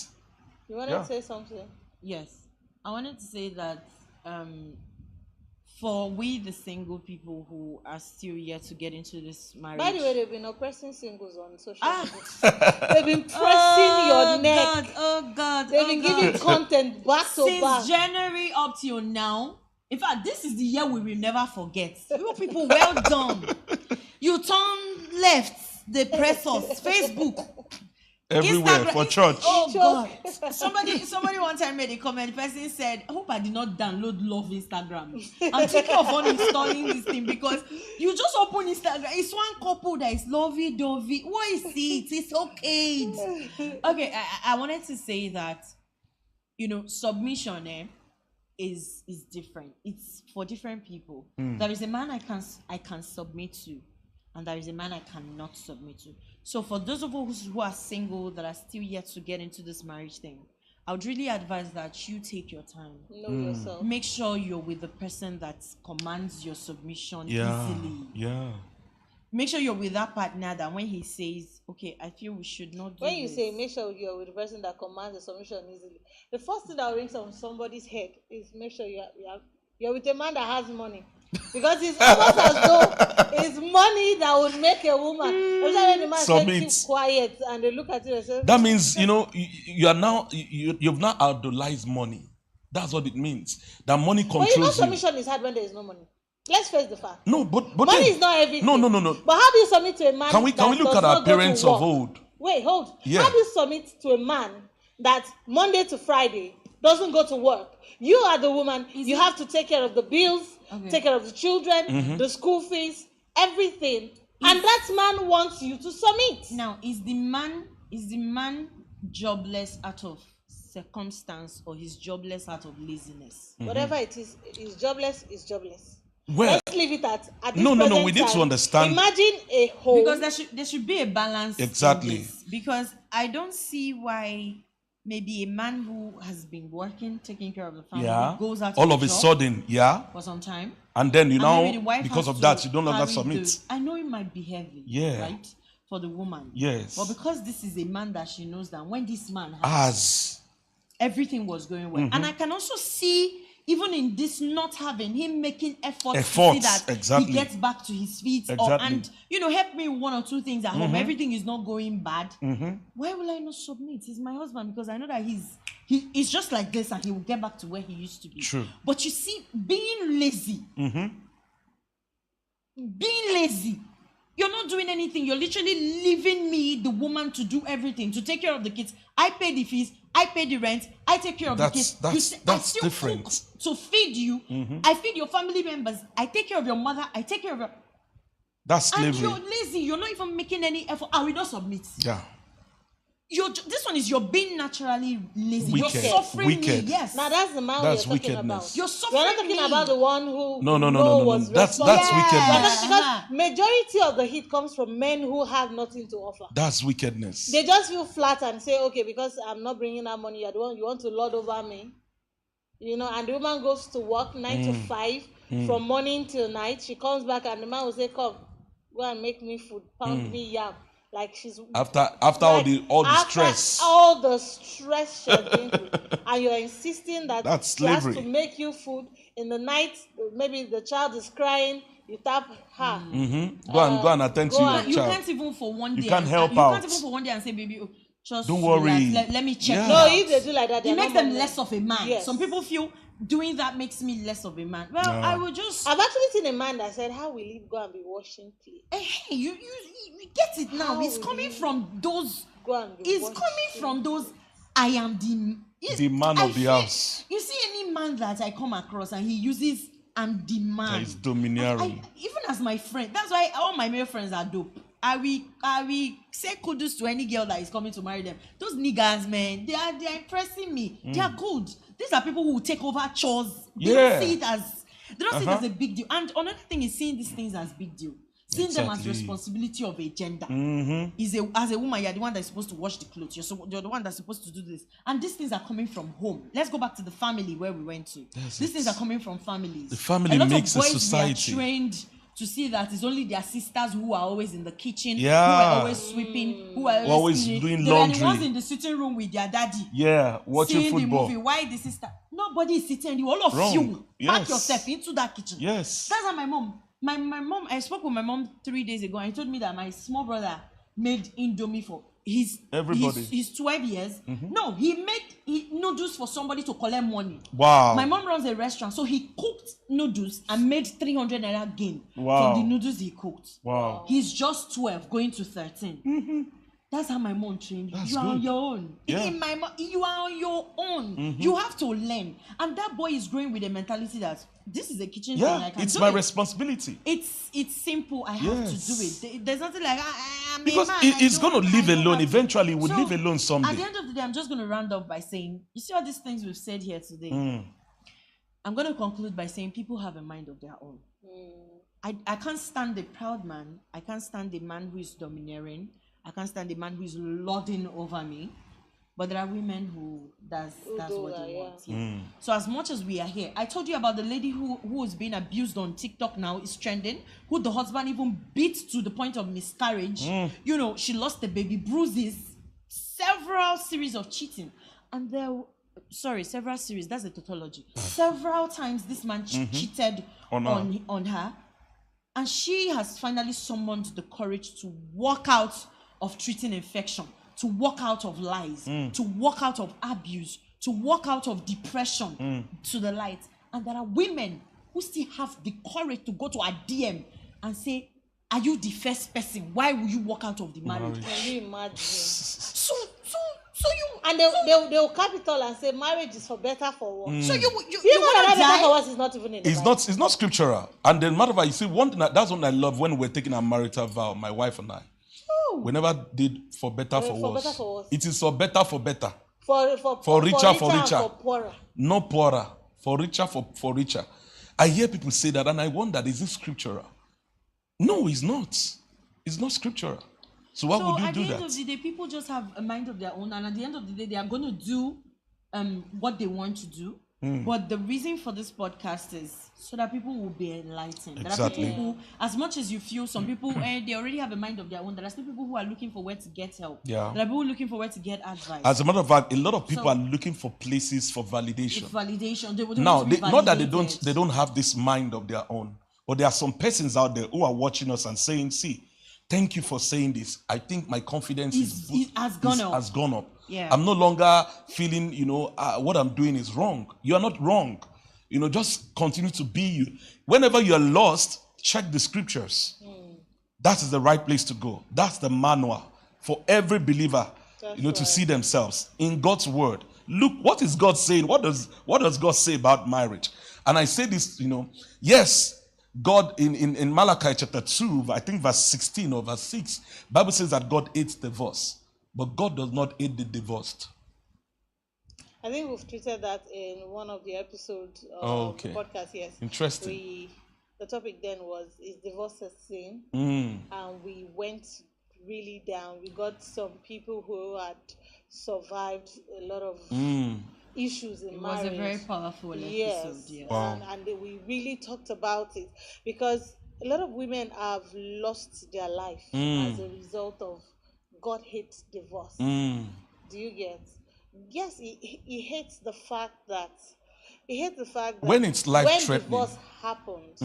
You want to say something? Yes, I wanted to say that for we the single people who are still yet to get into this marriage. By the way, they've been oppressing singles on social media. They've been pressing your neck. Oh God! They've been giving content back to back. Since January up till now. In fact, this is the year we will never forget. You people, well done. You turn left, they press us. Facebook. Everywhere Instagram, for church. Oh God! Somebody one time made a comment. The person said, "I hope I did not download Love Instagram. I'm thinking of uninstalling this thing because you just open Instagram. It's one couple that is lovey-dovey. What is it? It's okay." Okay, I wanted to say that submission is different. It's for different people. There is a man I can submit to, and there is a man I cannot submit to. So for those of us who are single that are still yet to get into this marriage thing, I would really advise that you take your time. Know yourself. Make sure you're with the person that commands your submission easily. Yeah. Make sure you're with that partner that when he says, okay, I feel we should not do When you this. say make sure you're with the person that commands the submission easily, the first thing that rings on somebody's head is make sure you're with a man that has money. Because it's almost as though it's money that would make a woman. Every time when the man says keep quiet and they look at you and say, that means you are now you've now idolized money. That's what it means. That money controls you. Submission is hard when there is no money. Let's face the fact. No, but money then, is not everything. No. But how do you submit to a man? Can we look at our parents of old? Wait, hold. Yeah. How do you submit to a man that Monday to Friday doesn't go to work? You are the woman. You have to take care of the bills, take care of the children, the school fees, everything. And that man wants you to submit. Now, is the man jobless out of circumstance or he's jobless out of laziness? Whatever it is jobless, is jobless. Well, let's leave it at this no. We need to understand. Imagine a home. Because there should be a balance. Exactly. Because I don't see why maybe a man who has been working, taking care of the family, goes out all of a sudden, for some time, and then because of that, you don't longer submit. I know it might be heavy, right, for the woman. Yes. But because this is a man that she knows that when this man has everything was going well, and I can also see. Even in this not having him making efforts to see that he gets back to his feet and help me with one or two things at home. Everything is not going bad. Why will I not submit? He's my husband because I know that he's just like this and he will get back to where he used to be. True. But you see, being lazy, you're not doing anything. You're literally leaving me, the woman, to do everything, to take care of the kids. I pay the fees. I pay the rent. I take care of the kids. That's different. Cook to feed you. I feed your family members. I take care of your mother. I take care of your... That's slavery. And you're lazy. You're not even making any effort. I will not submit. Yeah. This one is you're being naturally lazy. Wicked. You're suffering Wicked. me. Yes. Now that's the man we're talking about. You're suffering We're not talking me. about the one who No. That's wickedness. Because majority of the hit comes from men who have nothing to offer. That's wickedness. They just feel flat and say, okay, because I'm not bringing that money, you're the one, you want to lord over me. And the woman goes to work 9 to 5 from morning till night. She comes back and the man will say, come, go and make me food, pound me yam. Like she's after all the stress. All the stress she's been through. And you're insisting that that's she has slavery. to make you food in the night. Maybe the child is crying, you tap her. Go and attend to your child. You can't even for one day. You can't help out. You can't even for one day and say, baby, just don't worry. Let me check. No, if they do like that, it makes them less of a man. Yes. Some people feel doing that makes me less of a man. Well, I will just... I've actually seen a man that said, how will he go and be washing plates? Hey, you get it now. How It's coming from those... Go and be It's washing coming from those... I am the man of the house. You see any man that I come across and he uses I'm the man. He's domineering. Even as my friend, that's why all my male friends are dope. I will say kudos to any girl that is coming to marry them. Those niggas, man, they are impressing me. They are good. these are people who will take over chores. They Yeah. don't see it as a big deal. And another thing is seeing these things as big deal. Seeing them as Exactly. responsibility of a gender. Mm-hmm. As a woman, you're the one that's supposed to wash the clothes. You're the one that's supposed to do this. And these things are coming from home. Let's go back to the family where we went to. These things are coming from families. The family a lot makes of a boys society. We are trained to see that it's only their sisters who are always in the kitchen, Yeah. who are always sweeping, who are Always cleaning. doing They were laundry. the ones in the sitting room with their daddy. Yeah, watching Seeing football. the movie. Why the sister? Nobody is sitting. All of Wrong. you pack Yes. yourself into that kitchen. Yes. That's how my mom. My mom. I spoke with my mom 3 days ago, and he told me that my small brother made Indomie for Everybody. He's 12 years. No, he made noodles for somebody to collect money. Wow. My mom runs a restaurant, so he cooked noodles and made 300 naira gain Wow. from the noodles he cooked. Wow. He's just 12, going to 13. That's how my mom trained you. That's You are on good. your own. Yeah. You are on your own. You have to learn. And that boy is growing with a mentality that this is a kitchen thing. I Yeah, can it's do my it. responsibility. It's simple. I have to do Yes. it. There's nothing like I'm Because a man, it's I going to don't- live I don't alone. have to. Eventually, it will So, live alone At someday. the end of the day, I'm just going to round up by saying, you see all these things we've said here today. I'm going to conclude by saying people have a mind of their own. I can't stand a proud man. I can't stand a man who is domineering. I can't stand a man who is lording over me. But there are women who that's do what that, they yeah. want. Yeah. So as much as we are here, I told you about the lady who is being abused on TikTok now, is trending, who the husband even beat to the point of miscarriage. You know, she lost the baby, bruises, several series of cheating. And several series, that's a tautology. Several times this man cheated on her. And she has finally summoned the courage to walk out of treating infection, to walk out of lies, to walk out of abuse, to walk out of depression to the light. And there are women who still have the courage to go to a DM and say, are you the first person? Why will you walk out of the marriage? Can you imagine? So you And they'll cap it all and say marriage is for better for worse. so you Even want that to better for die? worse is not even in the It's Bible. not scriptural. And then matter of fact, you see, one thing that's what I love when we're taking our marital vow, my wife and I. We never did for better for For worse. better for worse. It is for better for better. For richer richer, for and richer. for poorer. No poorer. For richer, for richer. I hear people say that and I wonder, is it scriptural? No, it's not. It's not scriptural. So why would you at do the end that? of the day, people just have a mind of their own, and at the end of the day, they are going to do what they want to do. But the reason for this podcast is so that people will be enlightened. There are Exactly. people who, as much as you feel, some people they already have a mind of their own. There are still people who are looking for where to get help. Yeah. There are people looking for where to get advice. As a matter of fact, a lot of people So- are looking for places for validation. Validation. They would Now, want to be not that validated. they don't have this mind of their own, but there are some persons out there who are watching us and saying, "See, thank you for saying this. I think my confidence Has gone up. has gone up. Yeah. I'm no longer feeling, what I'm doing is wrong. You are not wrong. Just continue to be you. Whenever you are lost, check the scriptures. That is the right place to go. That's the manual for every believer, That's to right. see themselves in God's word. Look, what is God saying? What does God say about marriage? And I say this, yes, God in Malachi chapter 2, I think verse 16 or verse 6, Bible says that God hates divorce, but God does not hate the divorced. I think we've treated that in one of the episodes of Okay. the podcast. Yes, Interesting. The topic then was, is divorce a sin? And we went really down. We got some people who had survived a lot of issues in It was marriage. a very powerful episode. Yes, Yes. Wow. and we really talked about it because a lot of women have lost their life as a result of God hates divorce. Do you get? Yes, he hates the fact that When it's life-threatening. when divorce happens,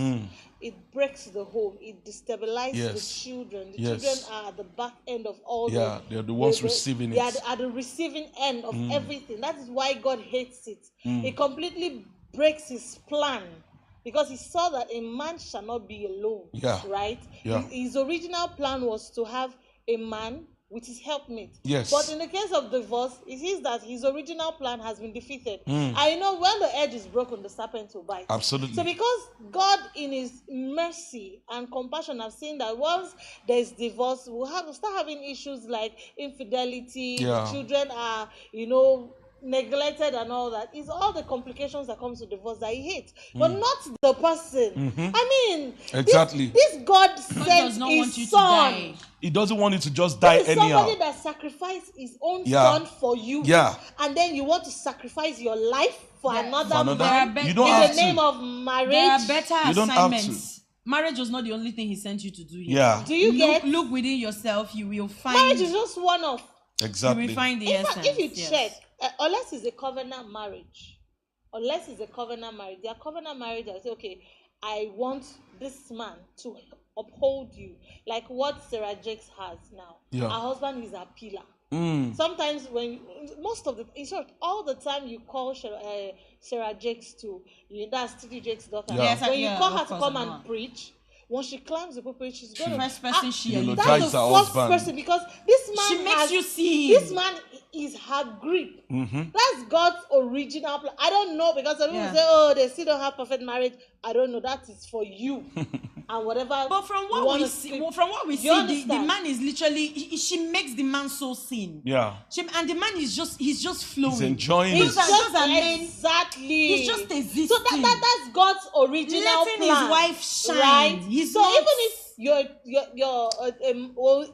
it breaks the home, it destabilizes Yes. the children. The Yes. children are at the back end of all Yeah, they're the ones receiving they it. are at the receiving end of everything. That is why God hates it. It completely breaks his plan because he saw that a man shall not be alone. Yeah. Right? Yeah. His original plan was to have a man with his helpmate. Yes. But in the case of divorce, it is that his original plan has been defeated. I know when the edge is broken, the serpent will bite. Absolutely. So because God in his mercy and compassion have seen that once there's divorce, we'll start having issues like infidelity. Yeah. The children are, neglected and all that. It's all the complications that comes with divorce that he hates, but not the person. I mean, Exactly. This God God sent does not want his you to son. die. He doesn't want you to just die This is anyhow. somebody that sacrificed his own Yeah. son for you. Yeah. And then you want to sacrifice your life for Yes. another, For another- man There are you don't in have the to. name of marriage. There are better You don't have to. assignments. Marriage was not the only thing he sent you to do here. Yeah. Do you get? Look within yourself, you will find Marriage is just one of. you Exactly. will find the In fact, essence. if you yes. check, unless it's a covenant marriage, they are covenant marriage. I say, okay, I want this man to uphold you, like what Sarah Jakes has now. Yeah. Her husband is a pillar. Mm. Sometimes most of the, in short, all the time you call Sarah Jakes that's T.D. Jakes' daughter. Yeah. Yes, When you yeah, call her of to course, come I and know. preach, when she climbs the pulpit, she's going to First person she You know, alludes. that's the her first husband. person, because this man She makes has, you see this him. man is her grip. Mm-hmm. That's God's original plan. I don't know, because some people Yeah. say, oh, they still don't have perfect marriage. I don't know. That is for you and whatever. But from you what wanna we see, speak. from what we You see, the understand? man is literally she makes the man so sin. Yeah. And the man is just flowing. He's enjoying He's it. Those are men- exactly. He's just existing. So that's God's original Letting his plan. wife shine. Right. He's So not- even if you're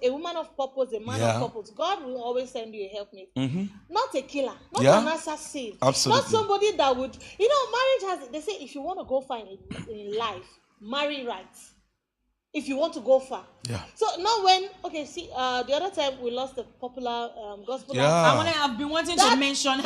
a woman of purpose, a man Yeah. of purpose, God will always send you a helpmate. Mm-hmm. Not a killer, not Yeah. an assassin. Absolutely. Not somebody that would, marriage has, they say, if you want to go far in life, marry right. If you want to go far. Yeah. So now the other time we lost a popular gospel Yeah. artist. I've been wanting to mention her.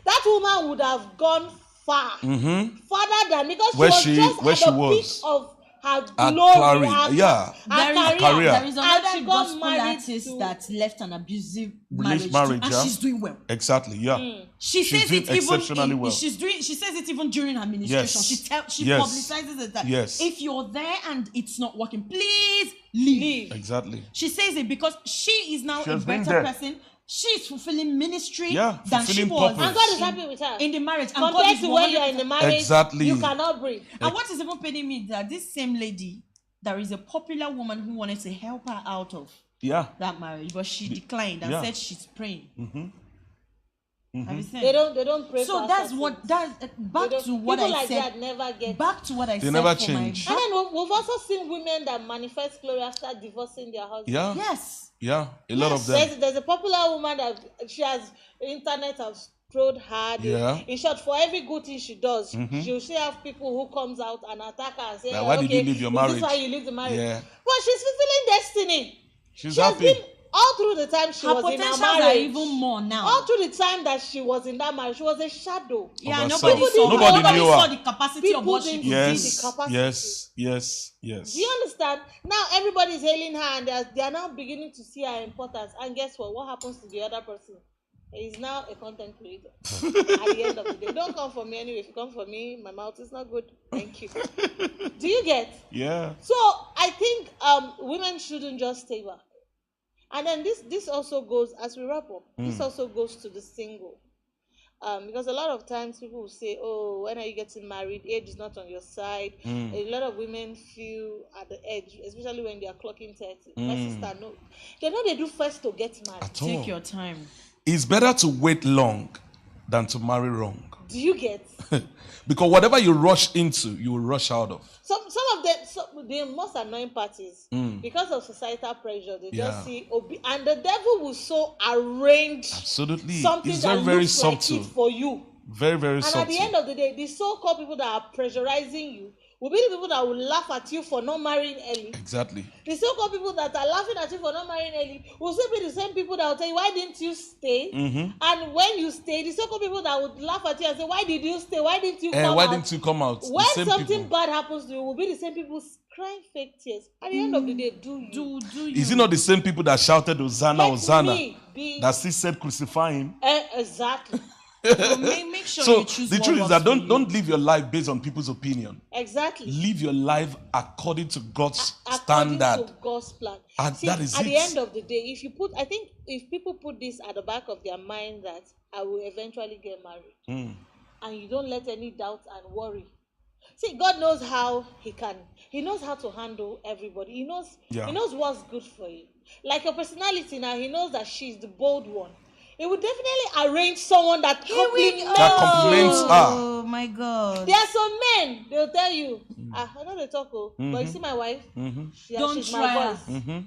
That woman would have gone far, Mm-hmm. farther than, because Where she was she at the was. peak of her Her glory, career, yeah. her career. There is And another she got gospel married artist to- that left an abusive Marriage, marriage, and yeah. she's doing well. Exactly. Yeah. She She's says doing it even exceptionally well. She says it even during her ministration. Yes. She Yes. publicizes it that Yes. if you're there and it's not working, please leave. Leave. Exactly. She says it because she is now She a has been better there. person. She's fulfilling ministry Yeah, than she fulfilling was purpose. And God is happy with her. in the marriage. And God Compared is to when you are in the 100%. marriage, Exactly. you cannot breathe. And what is even paining me is that this same lady, there is a popular woman who wanted to help her out of Yeah. that marriage, but she declined and Yeah. said she's praying. Mm-hmm. Have you seen? They don't pray So for that's assassins. what back They don't- to what people I like said. that never get. Back to what I They said. never for change. And My then we've also seen women that manifest glory after divorcing their husband. Yeah. yes. Yeah. A lot of them. There's a popular woman that she has internet has trod her. Yeah. In short, for every good thing she does, she'll still have people who comes out and attack her and say, Now, why did you leave your This marriage?" is why you leave the marriage. Yeah. But she's fulfilling destiny. She's She has happy. been all through the time she Her was in her potentials marriage. are even more now. All through the time that she was in that marriage, she was a shadow. Yeah, Of nobody herself. saw. Nobody knew her. saw the capacity of People what she didn't could see do. Yes. the capacity. Yes. Do you understand? Now everybody's hailing her and they are now beginning to see her importance. And guess what? What happens to the other person? He is now a content creator. At the end of the day. Don't come for me anyway. If you come for me, my mouth is not good. Thank you. Do you get? Yeah. So I think women shouldn't just stay back. And then this also goes, as we wrap up, this also goes to the single. Because a lot of times people will say, oh, when are you getting married? Age is not on your side. A lot of women feel at the edge, especially when they are clocking 30. My sister, no. They know they do first to get married. At all. Take your time. It's better to wait long than to marry wrong. Do you get? Because whatever you rush into, you will rush out of. Some of them, the most annoying parties, because of societal pressure, they Yeah. just see, and the devil will so arrange Absolutely. something It's that very looks like subtle. it for you. Very, very And subtle. at the end of the day, the so-called people that are pressurizing you will be the people that will laugh at you for not marrying early. Exactly. The so-called people that are laughing at you for not marrying early will still be the same people that will tell you, why didn't you stay? And when you stay, the so-called people that would laugh at you and say, why did you stay? Why didn't you come Why out? didn't you come out? The When same something people. bad happens to you, will be the same people crying fake tears. At the end of the day, do you? Do you? Is it not the same people that shouted Hosanna, Let Hosanna, me be that still said crucify him? exactly. So make sure So you choose the what truth is works that for don't you. don't live your life based on people's opinion. Exactly. Live your life according to God's According standard. to God's plan. And See, that is at the it. end of the day, I think if people put this at the back of their mind that I will eventually get married, and you don't let any doubt and worry. See, God knows how He knows how to handle everybody. He knows Yeah. what's good for you. Like your personality now, He knows that she's the bold one. He would definitely arrange someone that compliments That compliments you. her. Oh my God. There are some men, they'll tell you, I know they talk, but you see my wife, Don't she's try my her. voice.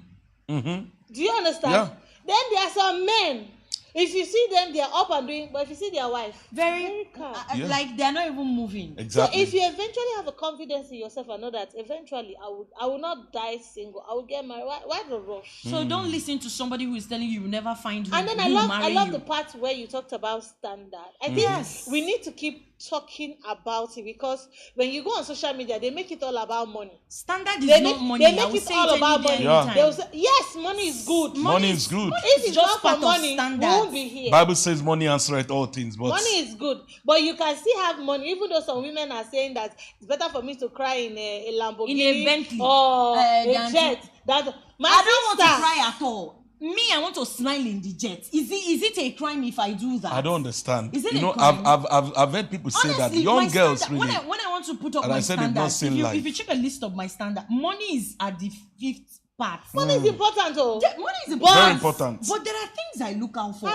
Do you understand? Yeah. Then there are some men, if you see them, they are up and doing, but if you see their wife, Very calm. Yeah. like they're not even moving. Exactly. So if you eventually have a confidence in yourself and know that eventually I will not die single, I will get married. Why the rush? So don't listen to somebody who is telling you will never find who, And then who will I marry love you. the part where you talked about standard. I think Yes. we need to keep talking about it, because when you go on social media, they make it all about money. Standard is They not make, money. they I make will it say all it about any day, money. Yeah. They will say, yes, money is good. Money is good. If it's just not part for of money, we standards. won't be here. Bible says money answereth all things, but Money is good, but you can still have money, even though some women are saying that it's better for me to cry in a Lamborghini In a Bentley, or a than jet. That my I don't want to sister, cry at all. Me, I want to smile in the jet. Is it a crime if I do that? I don't understand. Is it You a know, crime? I've heard people say that Honestly, young my girls standard, really. when I want to put up And I my said it not standards, seen life. if you check a list of my standard, money is at the 5th part. money is important, oh. Money is Very important. But there are things I look out for.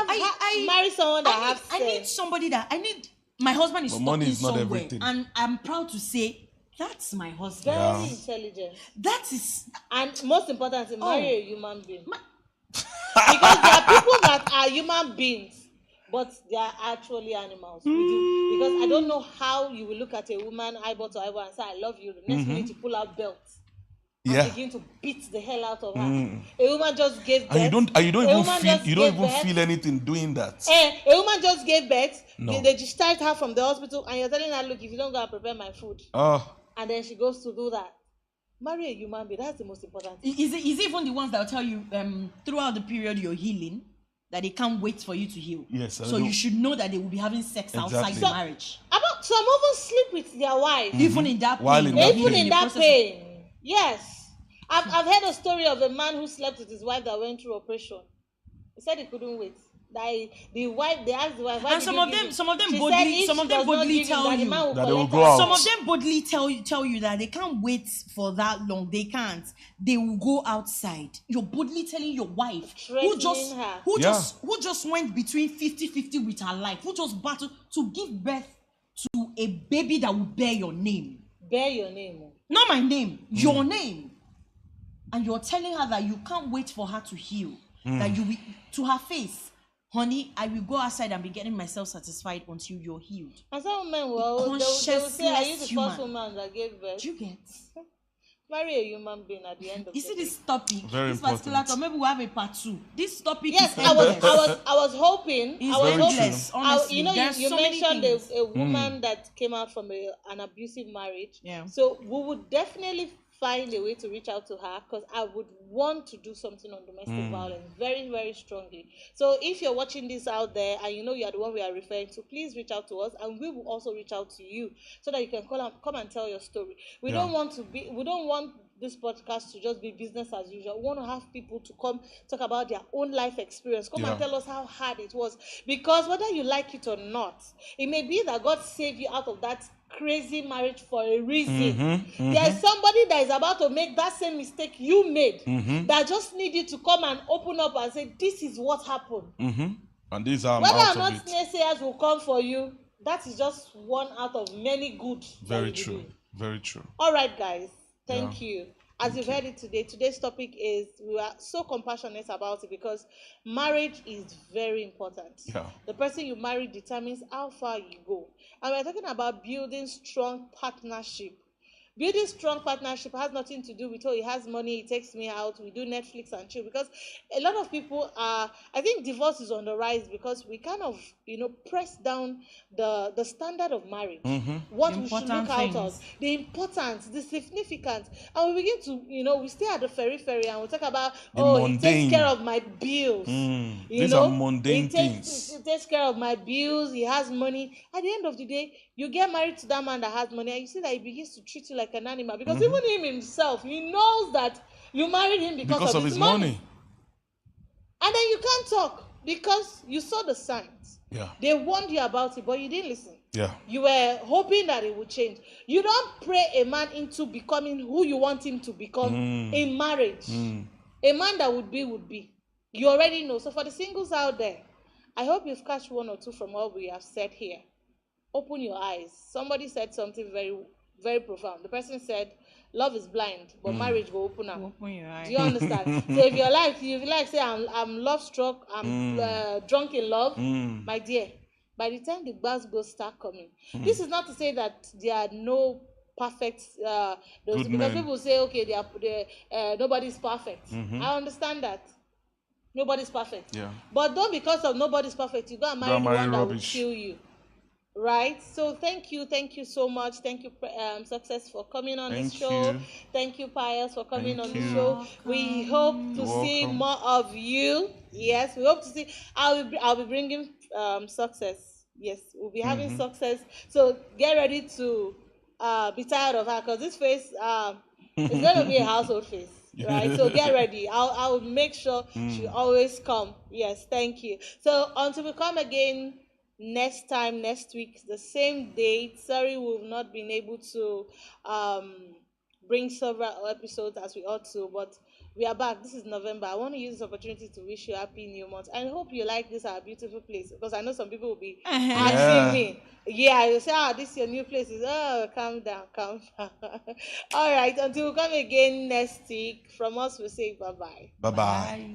Marry someone that I has need somebody that I need. My husband is But stuck money in is not somewhere, everything. and I'm proud to say that's my husband. very Yeah. intelligent, That is and most importantly, marry a human being. Ma- Because there are people that are human beings, but they are actually animals. Because I don't know how you will look at a woman eyeball to eyeball and say I love you. The next minute you pull out belt and Yeah. begin to beat the hell out of her. A woman just gave birth. And you don't A even woman feel just you don't gave even birth. feel anything doing that. A woman just gave birth. No. They discharged her from the hospital, and you're telling her, look, if you don't go and prepare my food, Oh, and then she goes to do that. Marry a human being. That's the most important thing. is it even the ones that will tell you throughout the period you're healing that they can't wait for you to heal. Yes, I so know. you should know that they will be having sex outside Exactly. the So- marriage. About some even sleep with their wife. Even in that While pain, in that you're pain. Even healing in the that process. pain. Yes. I've heard a story of a man who slept with his wife that went through operation. He said he couldn't wait. That they asked the wife, why And did some you of give them- him? some of them She boldly- said if some of she them does not boldly give him, tell that the you man will that they will collect go her. out. Some of them boldly tell you that they can't wait for that long. They can't. They will go outside. You're boldly telling your wife who Threatening her. who just went between 50-50 with her life, who just battled to give birth to a baby that will bear your name. Bear your name. Not my name, your name. And you're telling her that you can't wait for her to heal. That you will, to her face, honey, I will go outside and be getting myself satisfied until you're healed. And some men will they will say, are you the Conscienceless first woman that gave birth? Do you get? Marry a human being at the end of You the see day. this topic, Very this particular important. topic, maybe we'll have a part 2. This topic Yes, is I was endless. hoping. It's I was very hoping. endless, honestly. You know, There's you so many mentioned things. a woman that came out from an abusive marriage. Yeah. So we would definitely find a way to reach out to her, because I would want to do something on domestic violence very, very strongly. So if you're watching this out there and you know you are the one we are referring to, please reach out to us, and we will also reach out to you so that you can come and tell your story. We Yeah. don't want this podcast to just be business as usual. We want to have people to come talk about their own life experience. Come and Yeah. tell us how hard it was. Because whether you like it or not, it may be that God saved you out of that crazy marriage for a reason. There's somebody that is about to make that same mistake you made, that just need you to come and open up and say, this is what happened. And these are Whether out or of not it. naysayers will come for you, that is just one out of many good. that Very you'll be true. doing. Very true. All right, guys. Thank Yeah. you. As you've heard it today, today's topic is, we are so compassionate about it because marriage is very important. Yeah. The person you marry determines how far you go. And we're talking about building strong partnership. Building strong partnership has nothing to do with, oh, he has money, he takes me out, we do Netflix and chill. Because a lot of people are, I think divorce is on the rise because we kind of, press down the standard of marriage. What The we should important look out things. of, the importance, the significance. And we begin to, we stay at the periphery and we talk about, The he mundane. takes care of my bills. These are mundane things. He takes care of my bills, he has money. At the end of the day, you get married to that man that has money and you see that he begins to treat you like an animal. Because even him himself, he knows that you married him because of his money. And then you can't talk because you saw the signs. Yeah. They warned you about it, but you didn't listen. Yeah. You were hoping that it would change. You don't pray a man into becoming who you want him to become in marriage. A man that would be. You already know. So for the singles out there, I hope you've catch one or two from what we have said here. Open your eyes. Somebody said something very, very profound. The person said, "Love is blind, but marriage will open up." Open your eyes. Do you understand? So if you're like, say, I'm love struck, I'm drunk in love, my dear. By the time the buzz goes start coming, this is not to say that there are no perfect those, Good because men. people say, okay, nobody's perfect. I understand that. Nobody's perfect. Yeah. But don't, because of nobody's perfect, you go and marry Don't the marry one that will rubbish. kill you. Right? So thank you so much. Thank you, Success, for coming on this Thank show. you. Thank you, Pius, for coming Thank on the you. show. We hope to You're see welcome. more of you. Yes, we hope to see. I'll be bringing Success. Yes, we'll be having Success. So get ready to be tired of her, because this face is going to be a household face. Right, so get ready. I'll make sure she always come. Yes, thank you. So until we come again next time, next week, the same date. Sorry, we've not been able to bring several episodes as we ought to, but we are back. This is November. I want to use this opportunity to wish you a happy new month. I hope you like this our beautiful place, because I know some people will be asking me. Yeah, you say, this your new place. Calm down, calm down. All right, until we come again next week, from us we say bye bye. Bye bye. Bye.